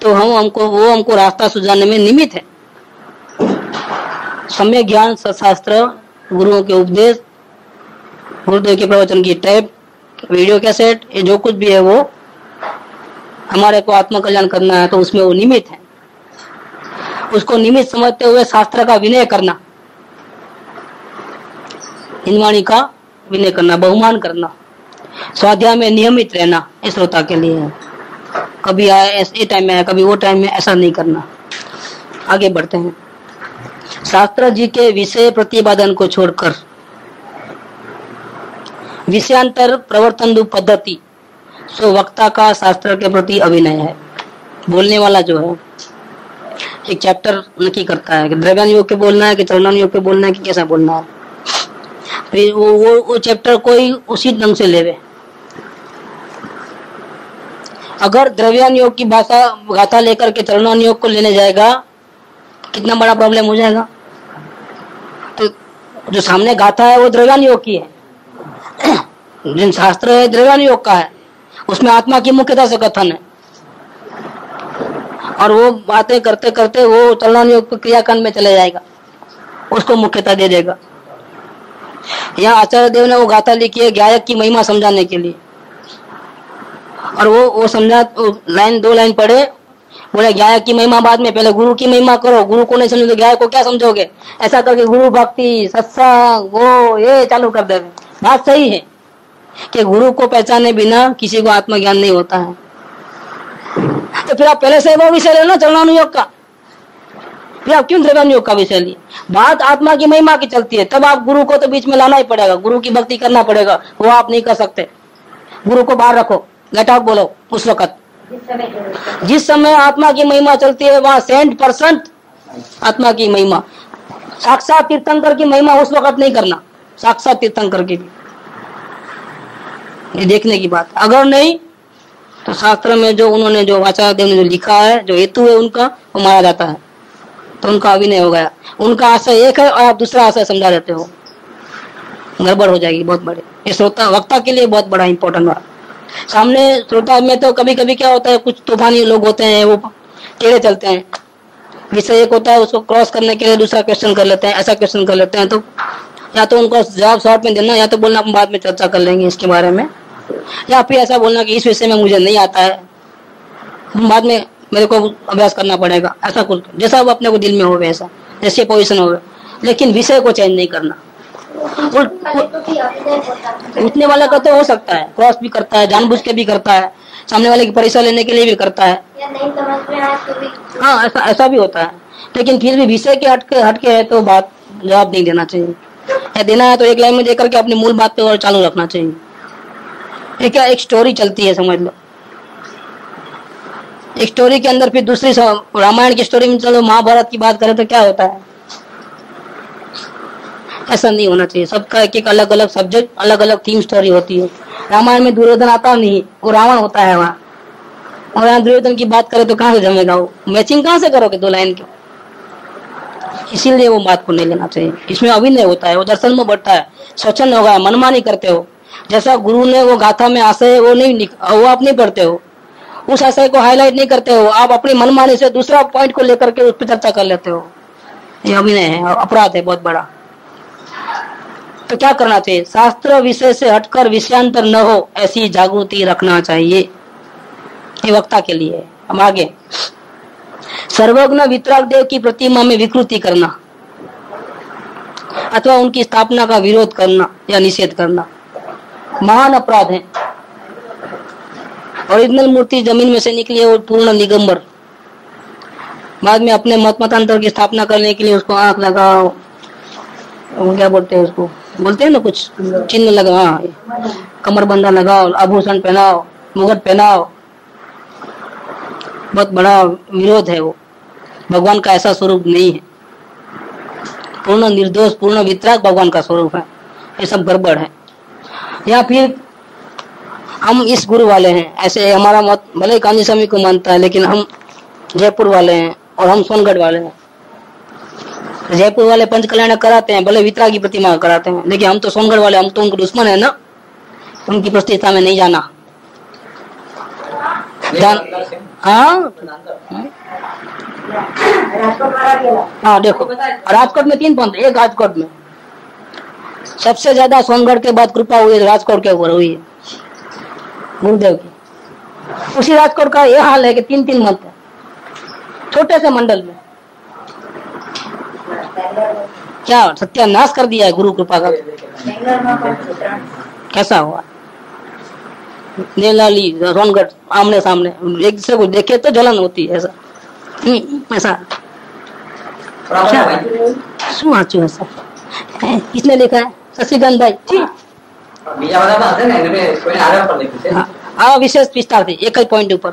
तो वो हमको रास्ता सुझाने में निमित्त है। सम्यक ज्ञान, सत्शास्त्र, गुरुओं के उपदेश, गुरुदेव के प्रवचन की टेप, वीडियो कैसेट, ये जो कुछ भी है वो हमारे को आत्म कल्याण करना है तो उसमें वो निमित्त है। उसको निमित्त समझते हुए शास्त्र का विनय करना, जिनवाणी का विनय करना, बहुमान करना, स्वाध्याय में नियमित रहना, इस श्रोता के लिए है। कभी आए ये टाइम में, कभी वो टाइम में, ऐसा नहीं करना। आगे बढ़ते हैं। शास्त्र जी के विषय प्रतिपादन को छोड़कर विषयांतर प्रवर्तन पद्धति सो वक्ता का शास्त्र के प्रति अभिनय है। बोलने वाला जो है एक चैप्टर नक्की करता है कि द्रव्यान योग पे बोलना है कि चरणान योग पे बोलना है कि कैसा बोलना है। फिर वो चैप्टर कोई उसी ढंग से लेवे। अगर द्रव्यान योग की भाषा गाथा लेकर के चरणान योग को लेने जाएगा कितना बड़ा प्रॉब्लम हो जाएगा। तो जो सामने गाथा है वो द्रव्यान योग की है, जिन शास्त्र है द्रव्यान योग का है, उसमें आत्मा की मुख्यता से कथन है, और वो बातें करते करते वो चरणान योग क्रियाकांड में चले जाएगा, उसको मुख्यता दे देगा। यहाँ आचार्य देव ने वो गाथा लिखी है गायक की महिमा समझाने के लिए, और वो समझा लाइन 2 लाइन पढ़े, बोले गायक की महिमा बाद में, पहले गुरु की महिमा करो, गुरु को नहीं समझो तो गायक को क्या समझोगे। ऐसा करके गुरु भक्ति सत्संग वो ये चालू कर देवे। बात सही है कि गुरु को पहचाने बिना किसी को आत्मज्ञान नहीं होता है। तो फिर आप पहले से वो विषय ले ना चरणानुयोग का, फिर आप क्यों द्रव्यानुयोग का विषय लिए। बात आत्मा की महिमा की चलती है, तब आप गुरु को तो बीच में लाना ही पड़ेगा, गुरु की भक्ति करना पड़ेगा, वो आप नहीं कर सकते। गुरु को बाहर रखो, गेट आउट बोलो उस वक्त। जिस समय आत्मा की महिमा चलती है वहां 100% आत्मा की महिमा, साक्षात तीर्थंकर की महिमा उस वक्त नहीं करना, साक्षात तीर्थंकर की ये देखने की बात। अगर नहीं तो शास्त्र में जो उन्होंने जो आचार्य देव ने जो लिखा है, जो हेतु है उनका, वो मारा जाता है, तो उनका अभिनय हो गया। उनका आशय एक है और आप दूसरा आशय समझा देते हो, गड़बड़ हो जाएगी बहुत बड़े। ये श्रोता वक्ता के लिए बहुत बड़ा इंपॉर्टेंट है। सामने श्रोता में तो कभी कभी क्या होता है, कुछ तूफानी लोग होते हैं, वो टेढ़े चलते हैं, विषय एक होता है उसको क्रॉस करने के लिए दूसरा क्वेश्चन कर लेते हैं, ऐसा क्वेश्चन कर लेते हैं। तो या तो उनको जवाब शॉर्ट में देना, या तो बोलना हम बाद में चर्चा कर लेंगे इसके बारे में, या फिर ऐसा बोलना कि इस विषय में मुझे नहीं आता है, बाद में मेरे को अभ्यास करना पड़ेगा, ऐसा कुछ जैसा वो अपने को दिल में हो वैसा, जैसे पोजीशन हो, लेकिन विषय को चेंज नहीं करना। उठने वाला का तो हो सकता है, क्रॉस भी करता है, जानबूझ के भी करता है, सामने वाले की परीक्षा लेने के लिए भी करता है, हाँ ऐसा भी होता है। लेकिन फिर भी विषय के हटके है तो बात जवाब नहीं देना चाहिए, या देना है तो एक लाइन में देकर के अपनी मूल बात पे और चालू रखना चाहिए। ये क्या एक स्टोरी चलती है, समझ लो, एक स्टोरी के अंदर फिर दूसरी रामायण की स्टोरी में चलो महाभारत की बात करें तो क्या होता है, ऐसा नहीं होना चाहिए। सबका एक अलग अलग सब्जेक्ट, अलग अलग थीम स्टोरी होती है। रामायण में दुर्योधन आता नहीं, वो रावण होता है वहाँ, और यहाँ दुर्योधन की बात करें तो कहाँ से जमेगा, वो मैचिंग कहाँ से करोगे 2 लाइन की। इसीलिए वो बात को नहीं लेना चाहिए। इसमें अभिनय होता है, वो दर्शन में बढ़ता है, स्वच्छंद होगा, मनमानी करते हो। जैसा गुरु ने वो गाथा में आशय वो नहीं, वो आप नहीं पढ़ते हो, उस आशय को हाईलाइट नहीं करते हो, आप अपनी मनमानी से दूसरा पॉइंट को लेकर के उस पर चर्चा कर लेते हो। ये अभिनय है, अपराध है बहुत बड़ा। तो क्या करना चाहिए, शास्त्र विषय से हटकर विषयांतर न हो ऐसी जागृति रखना चाहिए। ये वक्ता के लिए। हम आगे, सर्वज्ञ वितराग देव की प्रतिमा में विकृति करना अथवा उनकी स्थापना का विरोध करना या निषेध करना महान अपराध है। ओरिजिनल मूर्ति जमीन में से निकली है, वो पूर्ण निगंबर, बाद में अपने मत मतांतर की स्थापना करने के लिए उसको आंख लगाओ, वो क्या बोलते हैं उसको, बोलते हैं ना कुछ चिन्ह लगाओ, कमरबंधा लगाओ, आभूषण पहनाओ, मुगट पहनाओ, बहुत बड़ा विरोध है। वो भगवान का ऐसा स्वरूप नहीं है, पूर्ण निर्दोष पूर्ण वितराग भगवान का स्वरूप है। ये सब गड़बड़ है। या फिर हम इस गुरु वाले हैं, ऐसे हमारा मत भले कांजी स्वामी को मानता है, लेकिन हम जयपुर वाले हैं और हम सोनगढ़ वाले हैं। जयपुर वाले पंच कल्याण कराते हैं, भले वितरागी प्रतिमा कराते हैं, लेकिन हम तो सोनगढ़ वाले, हम तो उनके दुश्मन है ना, उनकी प्रतिष्ठा में नहीं जाना। हाँ देखो, राजकोट में 3 पंथ, एक राजकोट में सबसे ज्यादा सोनगढ़ के बाद कृपा हुई राजकोट के ऊपर हुई है गुरुदेव की। उसी राजकोट का यह हाल है कि 3 मत है छोटे से मंडल में। क्या सत्यानाश कर दिया है गुरु कृपा का। कैसा हुआ नेलाली सोनगढ़ आमने सामने, एक दूसरे को देखे तो जलन होती है, ऐसा ऐसा ऐसा किसने लिखा है, शशिकांत भाई ठीक। આ વિશેષ વિસ્તારથી એક જ પોઈન્ટ ઉપર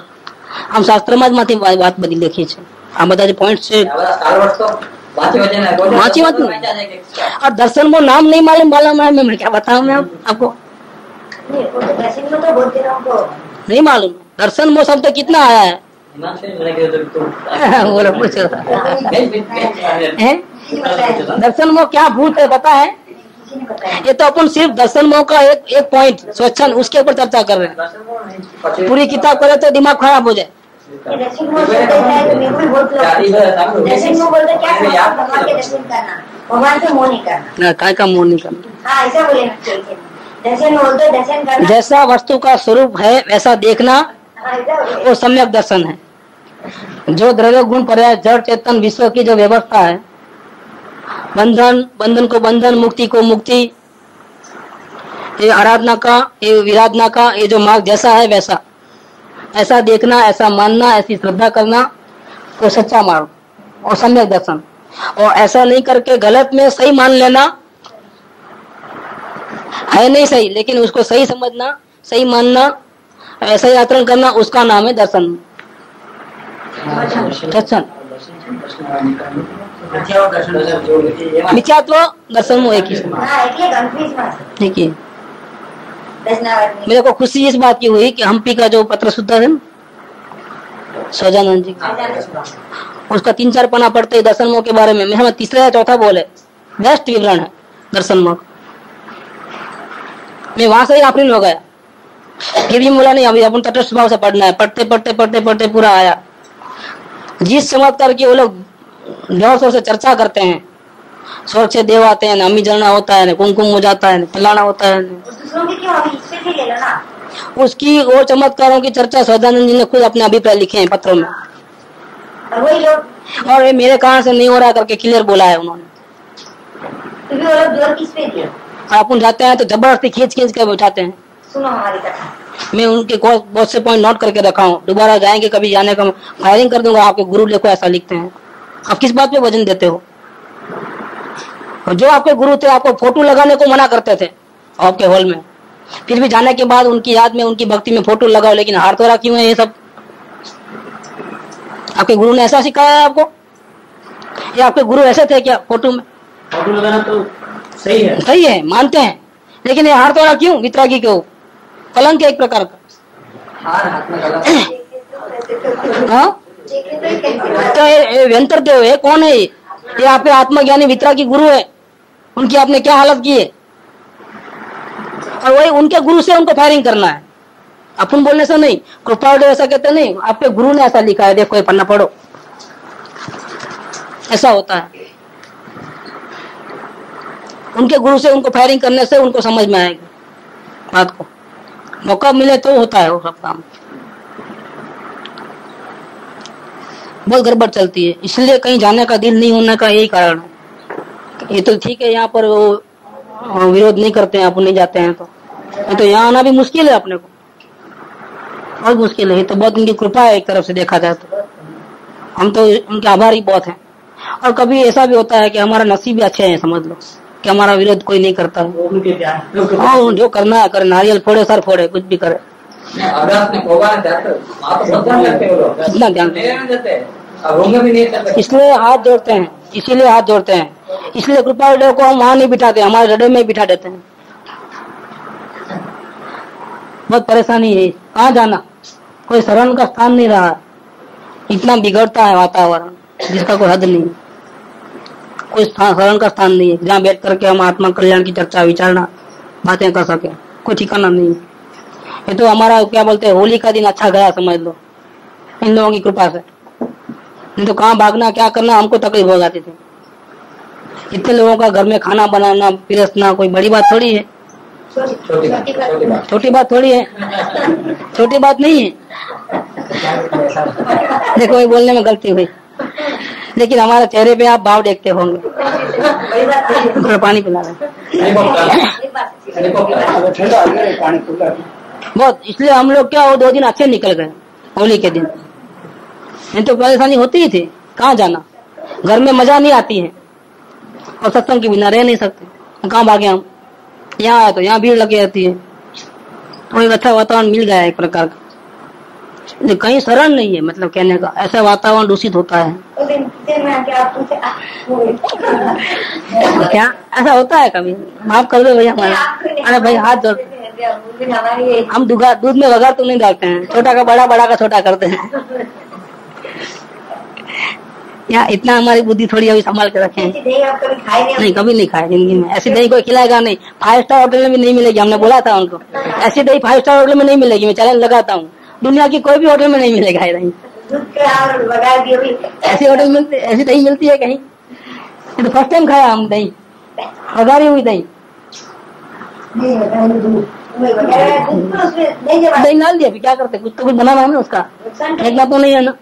આમ શાસ્ત્રમાં જ માંથી વાત બધી લખી છે। આ બધા જે પોઈન્ટ છે वाची मत और दर्शन वो नाम नहीं मालूम मैं क्या बताऊं मैं आपको नहीं मालूम। दर्शन वो शब्द कितना आया है बोलो पूछो दर्शन मोह क्या भूत है पता है? ये तो अपन सिर्फ दर्शन मोह का एक पॉइंट स्वच्छंद उसके ऊपर चर्चा कर रहे हैं। पूरी किताब करे तो दिमाग खराब हो जाए। भगवान से मोह नहीं करना, काय का मोह नहीं करना, ऐसा बोले दर्शन बोलते दर्शन करना, जैसा वस्तु का स्वरूप है वैसा देखना वो सम्यक दर्शन है। जो द्रव्य गुण पर्याय जड़ चेतन विश्व की जो व्यवस्था है, बंधन को बंधन, मुक्ति को मुक्ति, ये आराधना का ये विराधना का ये जो मार्ग जैसा है वैसा ऐसा देखना, ऐसा मानना, ऐसी श्रद्धा करना वो सच्चा मार्ग और सम्यक दर्शन। और ऐसा नहीं करके गलत में सही मान लेना है नहीं सही, लेकिन उसको सही समझना, सही मानना, ऐसा ही आचरण करना उसका नाम है दर्शन। दर्शन मिथ्यात्व दर्शन में एक ही देखिए। मेरे को खुशी इस बात की हुई कि हम्पी का जो पत्र सूत्र है ना सौजानंद जी उसका 3-4 पन्ना पढ़ते दर्शन मोह के बारे में मेरा तीसरा या चौथा बोले बेस्ट विवरण है दर्शन मोह। मैं वहां से ही आफरीन हो गया, फिर भी बोला नहीं अभी अपन तटस्थ भाव से पढ़ना है। पढ़ते पूरा आया। जिस चमत्कार की वो लोग जोर शोर से चर्चा करते हैं, स्वर्ग से देव आते हैं, अम्मी जलना होता है, कुमकुम हो जाता है, फलाना होता है, उसकी वो चमत्कारों की चर्चा सौदानंद जी ने खुद अपने अभिप्राय लिखे हैं पत्रों में। और ये मेरे कारण से नहीं हो रहा करके क्लियर बोला है उन्होंने। अपन जाते हैं तो जबरदस्ती खींच के बैठाते हैं। सुनो हमारी कथा, मैं उनके बहुत से पॉइंट नोट करके रखा हूँ। दोबारा जाएंगे कभी जाने का फायरिंग कर दूंगा। आपके गुरु देखो ऐसा लिखते हैं। आप किस बात पे वजन देते हो? और जो आपके गुरु थे आपको फोटो लगाने को मना करते थे आपके हॉल में, फिर भी जाने के बाद उनकी याद में उनकी भक्ति में फोटो लगाओ, लेकिन हार तोड़ा क्यों है ये सब? आपके गुरु ने ऐसा सिखाया है आपको? या आपके गुरु ऐसे थे क्या? फोटो में फोटो लगाना तो सही है मानते हैं, लेकिन ये हार तोड़ा क्यों? वितरागी क्यों? कलंक है एक प्रकार का। हाँ तो ये व्यंतर देव है, कौन है ये आपके आत्मज्ञानी वितरागी गुरु है। उनकी आपने क्या हालत की है? और वही उनके गुरु से उनको फायरिंग करना है। अपन बोलने से नहीं, कृपाल ऐसा कहते नहीं, आपके गुरु ने ऐसा लिखा है, देखो ये पन्ना पढ़ो। ऐसा होता है। उनके गुरु से उनको फायरिंग करने से उनको समझ में आएगी बात को। मौका मिले तो होता है वो सब काम। बहुत गड़बड़ चलती है, इसलिए कहीं जाने का दिल नहीं होने का यही कारण है। ये तो ठीक है, यहाँ पर वो विरोध नहीं करते हैं, अपन नहीं जाते हैं तो यहाँ आना भी मुश्किल है अपने को, बहुत मुश्किल है। तो बहुत उनकी कृपा है एक तरफ से देखा जाए तो। हम तो उनके आभारी बहुत हैं। और कभी ऐसा भी होता है कि हमारा नसीब भी अच्छे है, समझ लो कि हमारा विरोध कोई नहीं करता है। हाँ, जो करना है करे, नारियल फोड़े, सर फोड़े, कुछ भी करे। इतना ध्यान इसलिए हाथ जोड़ते हैं, इसलिए कृपा को हम वहाँ नहीं बिठाते, हमारे हृदय में बिठा देते हैं। बहुत परेशानी है। कहाँ जाना, कोई शरण का स्थान नहीं रहा। इतना बिगड़ता है वातावरण जिसका कोई हद नहीं। कोई शरण का स्थान नहीं है जहाँ बैठ करके हम आत्मा कल्याण की चर्चा विचारना बातें कर सके, कोई ठिकाना नहीं। ये तो हमारा क्या बोलते हैं, होली का दिन अच्छा गया समझ लो, इन लोगों की कृपा से। नहीं तो कहाँ भागना, क्या करना, हमको तकलीफ हो जाती थी। इतने लोगों का घर में खाना बनाना, पिरसना कोई बड़ी बात थोड़ी है। छोटी बात थोड़ी है, छोटी बात नहीं है। देखो ये बोलने में गलती हुई, लेकिन हमारे चेहरे पे आप भाव देखते होंगे। पानी पिला रहे बहुत, इसलिए हम लोग क्या वो 2 दिन अच्छे निकल गए होली के दिन। नहीं तो परेशानी होती ही थी। कहाँ जाना, घर में मजा नहीं आती है और सत्संग के बिना रह नहीं सकते। कहाँ भागे हम? यहाँ आए तो यहाँ भीड़ लगी रहती है। तो एक अच्छा वातावरण मिल गया एक प्रकार का। कहीं शरण नहीं है, मतलब कहने का ऐसा वातावरण दूषित होता है। क्या ऐसा होता है कभी? माफ कर दो भैया हमारा। अरे भाई हाथ जोड़, हम दूध में वगार तो नहीं डालते हैं, छोटा का बड़ा, बड़ा का छोटा करते हैं। यहाँ इतना हमारी बुद्धि थोड़ी अभी संभाल के रखे हैं। नहीं, कभी नहीं खाया जिंदगी में। ऐसी दही कोई खिलाएगा नहीं, 5 स्टार होटल में भी नहीं मिलेगी। हमने बोला था उनको ऐसी दही 5 स्टार होटल में नहीं मिलेगी। मैं चैलेंज लगाता हूँ, दुनिया की कोई भी होटल में नहीं मिलेगा ये दही। ऐसी होटल मिलती, ऐसी दही मिलती है कहीं? ये तो फर्स्ट टाइम खाया हम दही, वगारी हुई दही। दही डाल दिया, क्या करते? कुछ तो कुछ बनाना है ना उसका, फेंकना तो नहीं है ना,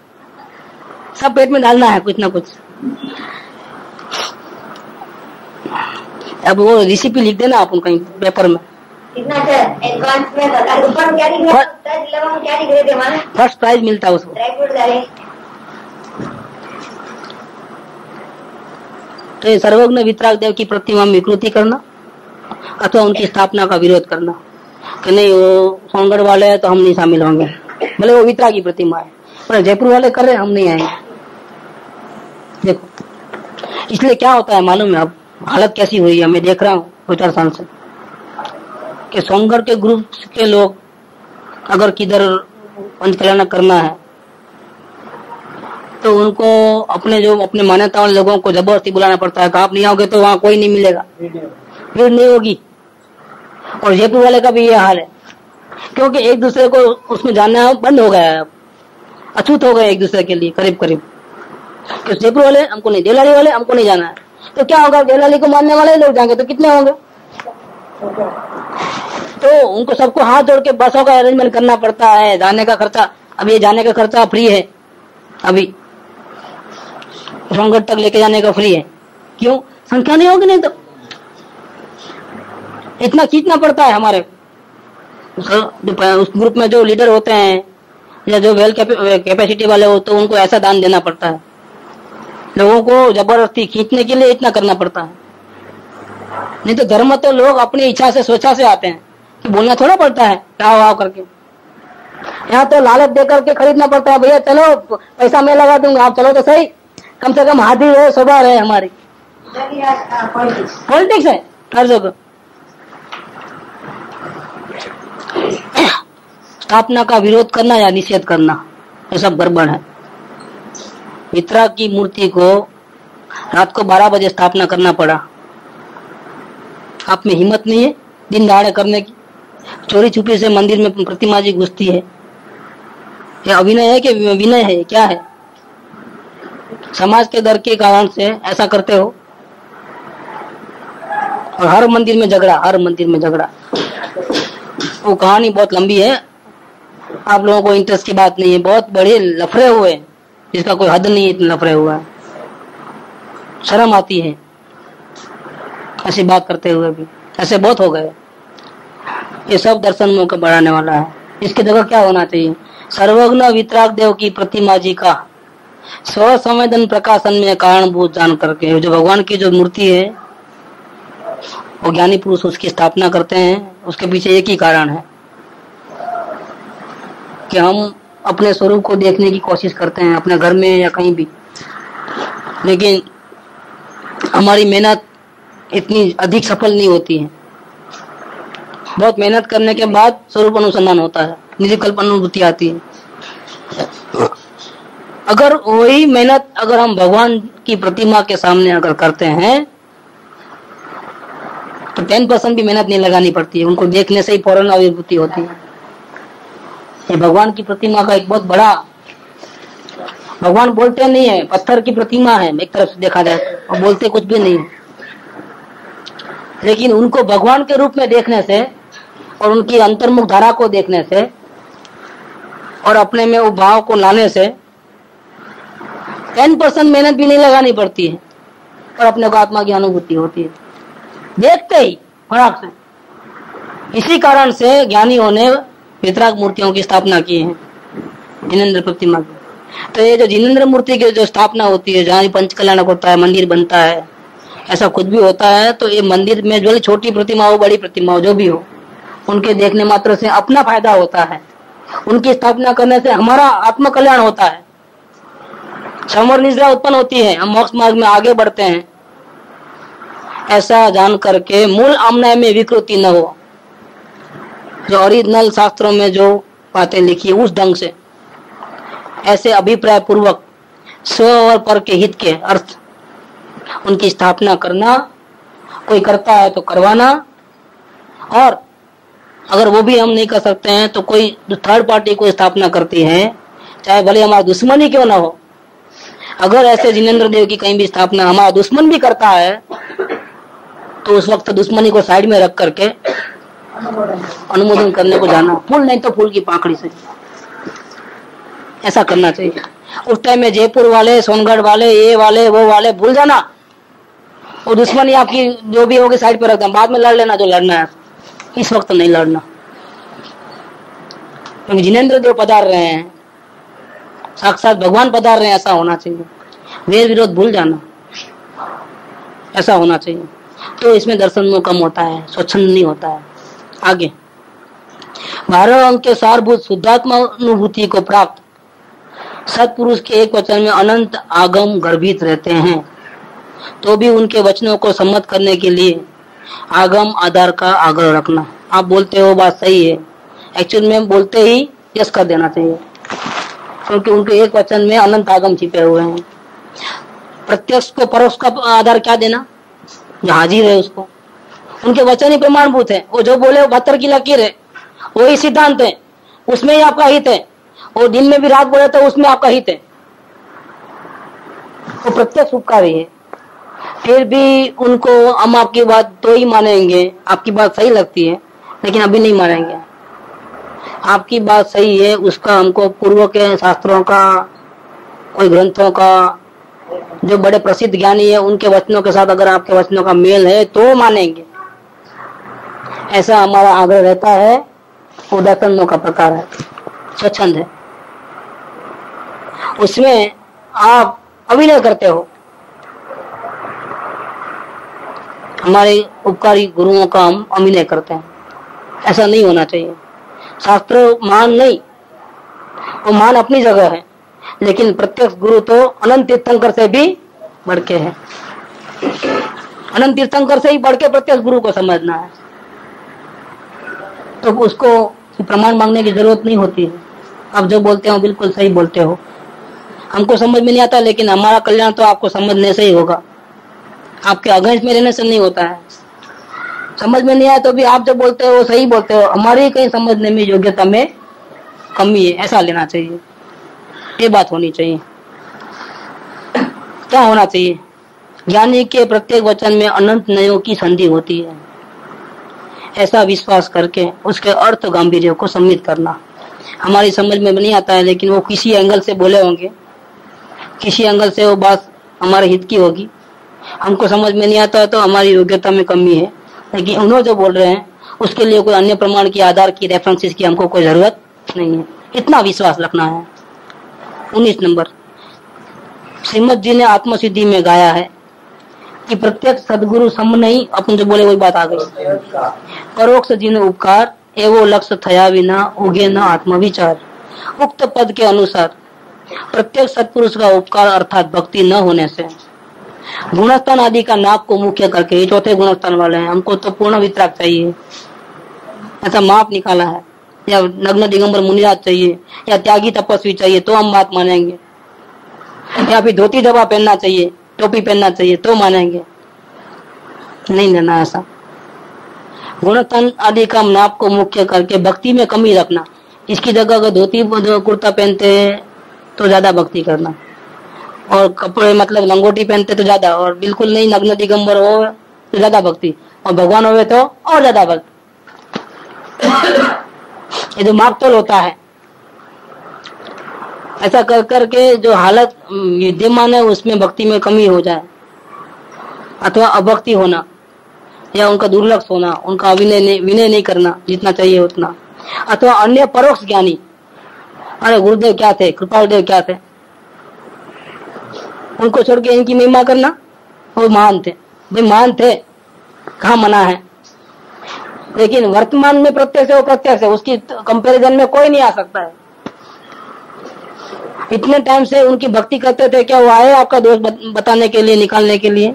सब पेट में डालना है कुछ ना कुछ। अब वो रेसिपी लिख देना आप कहीं पेपर में। फर्स्ट प्राइज मिलता है उसको। तो ये सर्वज्ञ वितराग देव की प्रतिमा में विकृति करना अथवा उनकी स्थापना का विरोध करना कि नहीं वो सोनगढ़ वाले हैं तो हम नहीं शामिल होंगे, भले वो वितराग की प्रतिमा है, पर जयपुर वाले कर रहे हैं हम नहीं आएंगे। देखो इसलिए क्या होता है मालूम है? अब हालत कैसी हुई है मैं देख रहा हूँ 2-4 साल से कि सोनगढ़ के ग्रुप के लोग अगर किधर पंचकल्याण करना है तो उनको अपने मान्यता वाले लोगों को जबरदस्ती बुलाना पड़ता है कि आप नहीं आओगे तो वहाँ कोई नहीं मिलेगा, भीड़ नहीं होगी। और जयपुर वाले का भी ये हाल है, क्योंकि एक दूसरे को उसमें जानना बंद हो गया है, अछूत हो गए एक दूसरे के लिए करीब करीब। जयपुर वाले हमको नहीं, देवलाली वाले हमको नहीं जाना है, तो क्या होगा? देवलाली को मानने वाले लोग जाएंगे तो कितने होंगे? तो उनको सबको हाथ जोड़ के बसों का अरेंजमेंट करना पड़ता है। जाने का खर्चा, अब ये जाने का खर्चा फ्री है, अभी सोनगढ़ तक लेके जाने का फ्री है। क्यों? संख्या नहीं होगी, नहीं तो इतना खींचना पड़ता है हमारे उस ग्रुप में जो लीडर होते हैं या जो वेल कैपेसिटी वाले हो, तो उनको ऐसा दान देना पड़ता है। लोगों को जबरदस्ती खींचने के लिए इतना करना पड़ता है। नहीं तो धर्म तो लोग अपनी इच्छा से स्वेच्छा से आते हैं, कि बोलना थोड़ा पड़ता है आओ आओ करके। यहाँ तो लालच दे करके खरीदना पड़ता है, भैया चलो पैसा मैं लगा दूंगा, आप चलो तो सही, कम से कम हाथी है, स्वभाव है हमारी। पॉलिटिक्स है हर जगह। स्थापना का विरोध करना या निषेध करना ये सब गड़बड़ है। वितराग की मूर्ति को रात को 12 बजे स्थापना करना पड़ा। आप में हिम्मत नहीं है दिन दहाड़े करने की? चोरी छुपी से मंदिर में प्रतिमा जी घुसती है, यह अभिनय है कि विनय है? क्या है? समाज के डर के कारण से ऐसा करते हो। और हर मंदिर में झगड़ा, हर मंदिर में झगड़ा। वो कहानी बहुत लंबी है, आप लोगों को इंटरेस्ट की बात नहीं है। बहुत बड़े लफड़े हुए जिसका कोई हद नहीं है, इतने लफड़े हुआ है, शर्म आती है ऐसी बात करते हुए भी। ऐसे बहुत हो गए। ये सब दर्शन मुख को बढ़ाने वाला है। इसकी जगह क्या होना चाहिए? सर्वज्ञ वितराग देव की प्रतिमा जी का स्व संवेदन प्रकाशन में कारणभूत जान करके जो भगवान की जो मूर्ति है वो ज्ञानी पुरुष उसकी स्थापना करते हैं। उसके पीछे एक ही कारण है कि हम अपने स्वरूप को देखने की कोशिश करते हैं अपने घर में या कहीं भी, लेकिन हमारी मेहनत इतनी अधिक सफल नहीं होती है। बहुत मेहनत करने के बाद स्वरूप अनुसंधान होता है, निर्विकल्प अनुभूति आती है। अगर वही मेहनत अगर हम भगवान की प्रतिमा के सामने अगर करते हैं तो 10% भी मेहनत नहीं लगानी पड़ती है, उनको देखने से ही फौरन अनुभूति होती है। ये भगवान की प्रतिमा का एक बहुत बड़ा, भगवान बोलते नहीं है, पत्थर की प्रतिमा है एक तरफ से देखा जाए, और बोलते कुछ भी नहीं है। लेकिन उनको भगवान के रूप में देखने से और उनकी अंतर्मुख धारा को देखने से और अपने में वो भाव को लाने से 10% मेहनत भी नहीं लगानी पड़ती है और अपने को आत्मा की अनुभूति होती है देखते ही फटाक से। इसी कारण से ज्ञानियों ने वितराग मूर्तियों की स्थापना की है, जिनेंद्र प्रतिमा की। तो ये जो जिनेंद्र मूर्ति की जो स्थापना होती है, जहाँ पंचकल्याण होता है, मंदिर बनता है, ऐसा कुछ भी होता है, तो ये मंदिर में जो छोटी प्रतिमा हो बड़ी प्रतिमा हो जो भी हो, उनके देखने मात्र से अपना फायदा होता है, उनकी स्थापना करने से हमारा आत्म कल्याण होता है, समर निद्रा उत्पन्न होती है, हम मोक्ष मार्ग में आगे बढ़ते हैं। ऐसा जान करके मूल आमना में विकृति न हो, जो ओरिजिनल शास्त्रों में जो बातें लिखी है उस ढंग से, ऐसे अभिप्राय पूर्वक स्व और पर के हित के अर्थ उनकी स्थापना करना, कोई करता है तो करवाना, और अगर वो भी हम नहीं कर सकते हैं तो कोई थर्ड पार्टी को स्थापना करती है, चाहे भले हमारा दुश्मन ही क्यों ना हो। अगर ऐसे जिनेंद्र देव की कहीं भी स्थापना हमारा दुश्मन भी करता है तो उस वक्त दुश्मनी को साइड में रख करके अनुमोदन करने को जाना, फूल नहीं तो फूल की पाखड़ी से, ऐसा करना चाहिए। उस टाइम में जयपुर वाले, सोनगढ़ वाले, ये वाले, वो वाले भूल जाना, वो दुश्मनी आपकी जो भी होगी साइड पे रख देना, बाद में लड़ लेना जो लड़ना है, इस वक्त नहीं लड़ना। क्योंकि जिनेंद्र देव पधार रहे हैं, साक्षात भगवान पधार रहे हैं, ऐसा होना चाहिए। वेर विरोध भूल जाना, ऐसा होना चाहिए। तो इसमें दर्शन में कम होता है, स्वच्छंद नहीं होता है। आगे 12 अंक के सारभूत शुद्धात्मा अनुभूति को प्राप्त सत्पुरुष के एक वचन में अनंत आगम गर्भित रहते हैं, तो भी उनके वचनों को सम्मत करने के लिए आगम आधार का आग्रह रखना। आप बोलते हो बात सही है, एक्चुअल में बोलते ही यस कर देना चाहिए, क्योंकि उनके एक वचन में अनंत आगम छिपे हुए हैं। प्रत्यक्ष को परोक्ष का आधार क्या देना, जो हाजिर है उसको, उनके वचन ही प्रमाणभूत है। वो जो बोले वो 72 की लकीर है, वही सिद्धांत है, उसमें ही आपका हित है। वो दिन में भी रात बोले तो उसमें आपका हित है, वो प्रत्यक्ष उपकारी है। फिर भी उनको हम आपकी बात तो ही मानेंगे, आपकी बात सही लगती है लेकिन अभी नहीं मानेंगे। आपकी बात सही है, उसका हमको पूर्व के शास्त्रों का, कोई ग्रंथों का, जो बड़े प्रसिद्ध ज्ञानी है उनके वचनों के साथ अगर आपके वचनों का मेल है तो मानेंगे, ऐसा हमारा आग्रह रहता है। वो दर्शनों का प्रकार है, स्वच्छंद है, उसमें आप अभिनय करते हो। हमारे उपकारी गुरुओं का हम अभिनय करते हैं, ऐसा नहीं होना चाहिए। शास्त्र मान नहीं, वो मान अपनी जगह है, लेकिन प्रत्यक्ष गुरु तो अनंत तीर्थंकर से भी बढ़ के है। अनंत तीर्थंकर से ही बढ़ के प्रत्यक्ष गुरु को समझना है, तो उसको प्रमाण मांगने की जरूरत नहीं होती है। आप जो बोलते हो बिल्कुल सही बोलते हो, हमको समझ में नहीं आता, लेकिन हमारा कल्याण तो आपको समझने से ही होगा, आपके अगेंस्ट में रहने से नहीं होता है। समझ में नहीं आया तो भी आप जो बोलते हो सही बोलते हो, हमारी कहीं समझने में योग्यता में कमी है, ऐसा लेना चाहिए। ये बात होनी चाहिए। क्या होना चाहिए, ज्ञानी के प्रत्येक वचन में अनंत नयों की संधि होती है, ऐसा विश्वास करके उसके अर्थ गांभीर्य को सम्मिलित करना। हमारी समझ में नहीं आता है, लेकिन वो किसी एंगल से बोले होंगे, किसी एंगल से वो बात हमारे हित की होगी, हमको समझ में नहीं आता है तो हमारी योग्यता में कमी है। लेकिन उन्होंने जो बोल रहे हैं उसके लिए कोई अन्य प्रमाण की, आधार की, रेफरेंसेस की हमको कोई जरूरत नहीं है, इतना विश्वास रखना है। 19 नंबर, श्रीमद जी ने आत्मसिद्धि में गाया है कि प्रत्येक सदगुरु सम नहीं, अपन जो बोले वही बात आ गई। परोक्ष जिन उपकार एवो लक्ष्य थया बिना उगे न आत्मविचार। उक्त पद के अनुसार प्रत्येक सत्पुरुष का उपकार अर्थात भक्ति न होने से गुणस्थान आदि का नाप को मुख्य करके, ये चौथे गुणस्थान वाले हैं, हमको तो पूर्ण वितराग चाहिए, ऐसा माप निकाला है, या नग्न दिगंबर मुनिराज चाहिए, या त्यागी तपस्वी चाहिए तो हम बात मानेंगे, या फिर धोती जबा पहनना चाहिए, टोपी पहनना चाहिए तो मानेंगे, नहीं लेना ऐसा। गुणस्थान आदि का नाप को मुख्य करके भक्ति में कमी रखना, इसकी जगह अगर धोती कुर्ता पहनते हैं तो ज्यादा भक्ति करना, और कपड़े मतलब लंगोटी पहनते तो ज्यादा, और बिल्कुल नहीं नग्न दिगंबर हो तो ज्यादा भक्ति, और भगवान होवे तो और ज्यादा भक्ति। ये जो मापतोल होता है, ऐसा कर करके जो हालत विद्यमान है उसमें भक्ति में कमी हो जाए, अथवा अभक्ति होना, या उनका दुर्लक्ष होना, उनका विनय नहीं करना जितना चाहिए उतना, अथवा अन्य परोक्ष ज्ञानी, अरे गुरुदेव क्या थे, कृपाल देव क्या थे, उनको छोड़ के इनकी महिमा करना, वो महान थे। भाई महान थे, कहाँ मना है, लेकिन वर्तमान में प्रत्यक्ष है वो प्रत्यक्ष है, उसकी कंपैरिजन में कोई नहीं आ सकता है। इतने टाइम से उनकी भक्ति करते थे, क्या वो आए आपका दोष बताने के लिए, निकालने के लिए?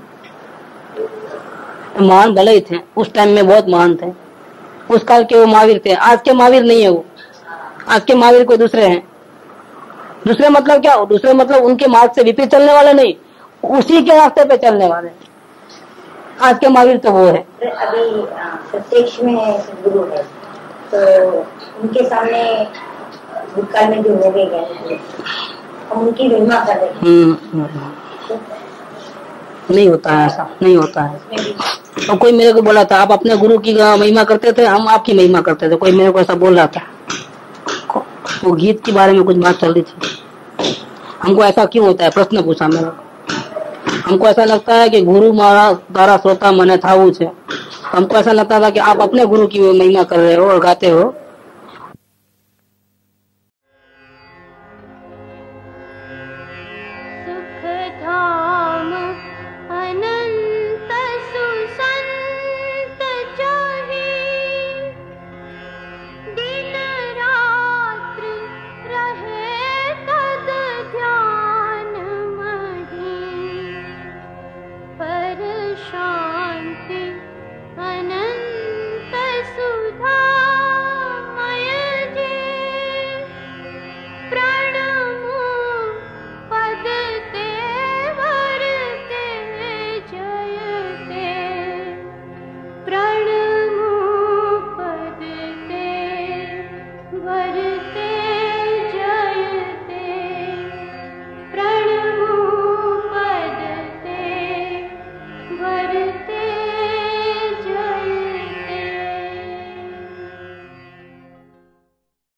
महान भले ही थे, उस टाइम में बहुत महान थे, उस काल के वो महावीर थे। आज के महावीर नहीं है वो, आज के महावीर कोई दूसरे हैं। दूसरे मतलब क्या हो? दूसरे मतलब उनके मार्ग से विपरीत चलने वाले नहीं, उसी के रास्ते पे चलने वाले। आज के महावीर तो वो है। अभी प्रत्यक्ष में गुरु है तो उनके सामने भूतकाल में जो हो गए हम उनकी महिमा कर रहे हैं। नहीं होता है, ऐसा नहीं होता है। तो कोई मेरे को बोला था आप अपने गुरु की महिमा करते थे, हम आपकी महिमा करते थे, कोई मेरे को ऐसा बोल रहा था। वो गीत के बारे में कुछ बात चल रही थी, हमको ऐसा क्यों होता है, प्रश्न पूछा मेरा। हमको ऐसा लगता है कि गुरु मारा तारा श्रोता मने था, हमको ऐसा लगता था कि आप अपने गुरु की महिमा कर रहे हो और गाते हो,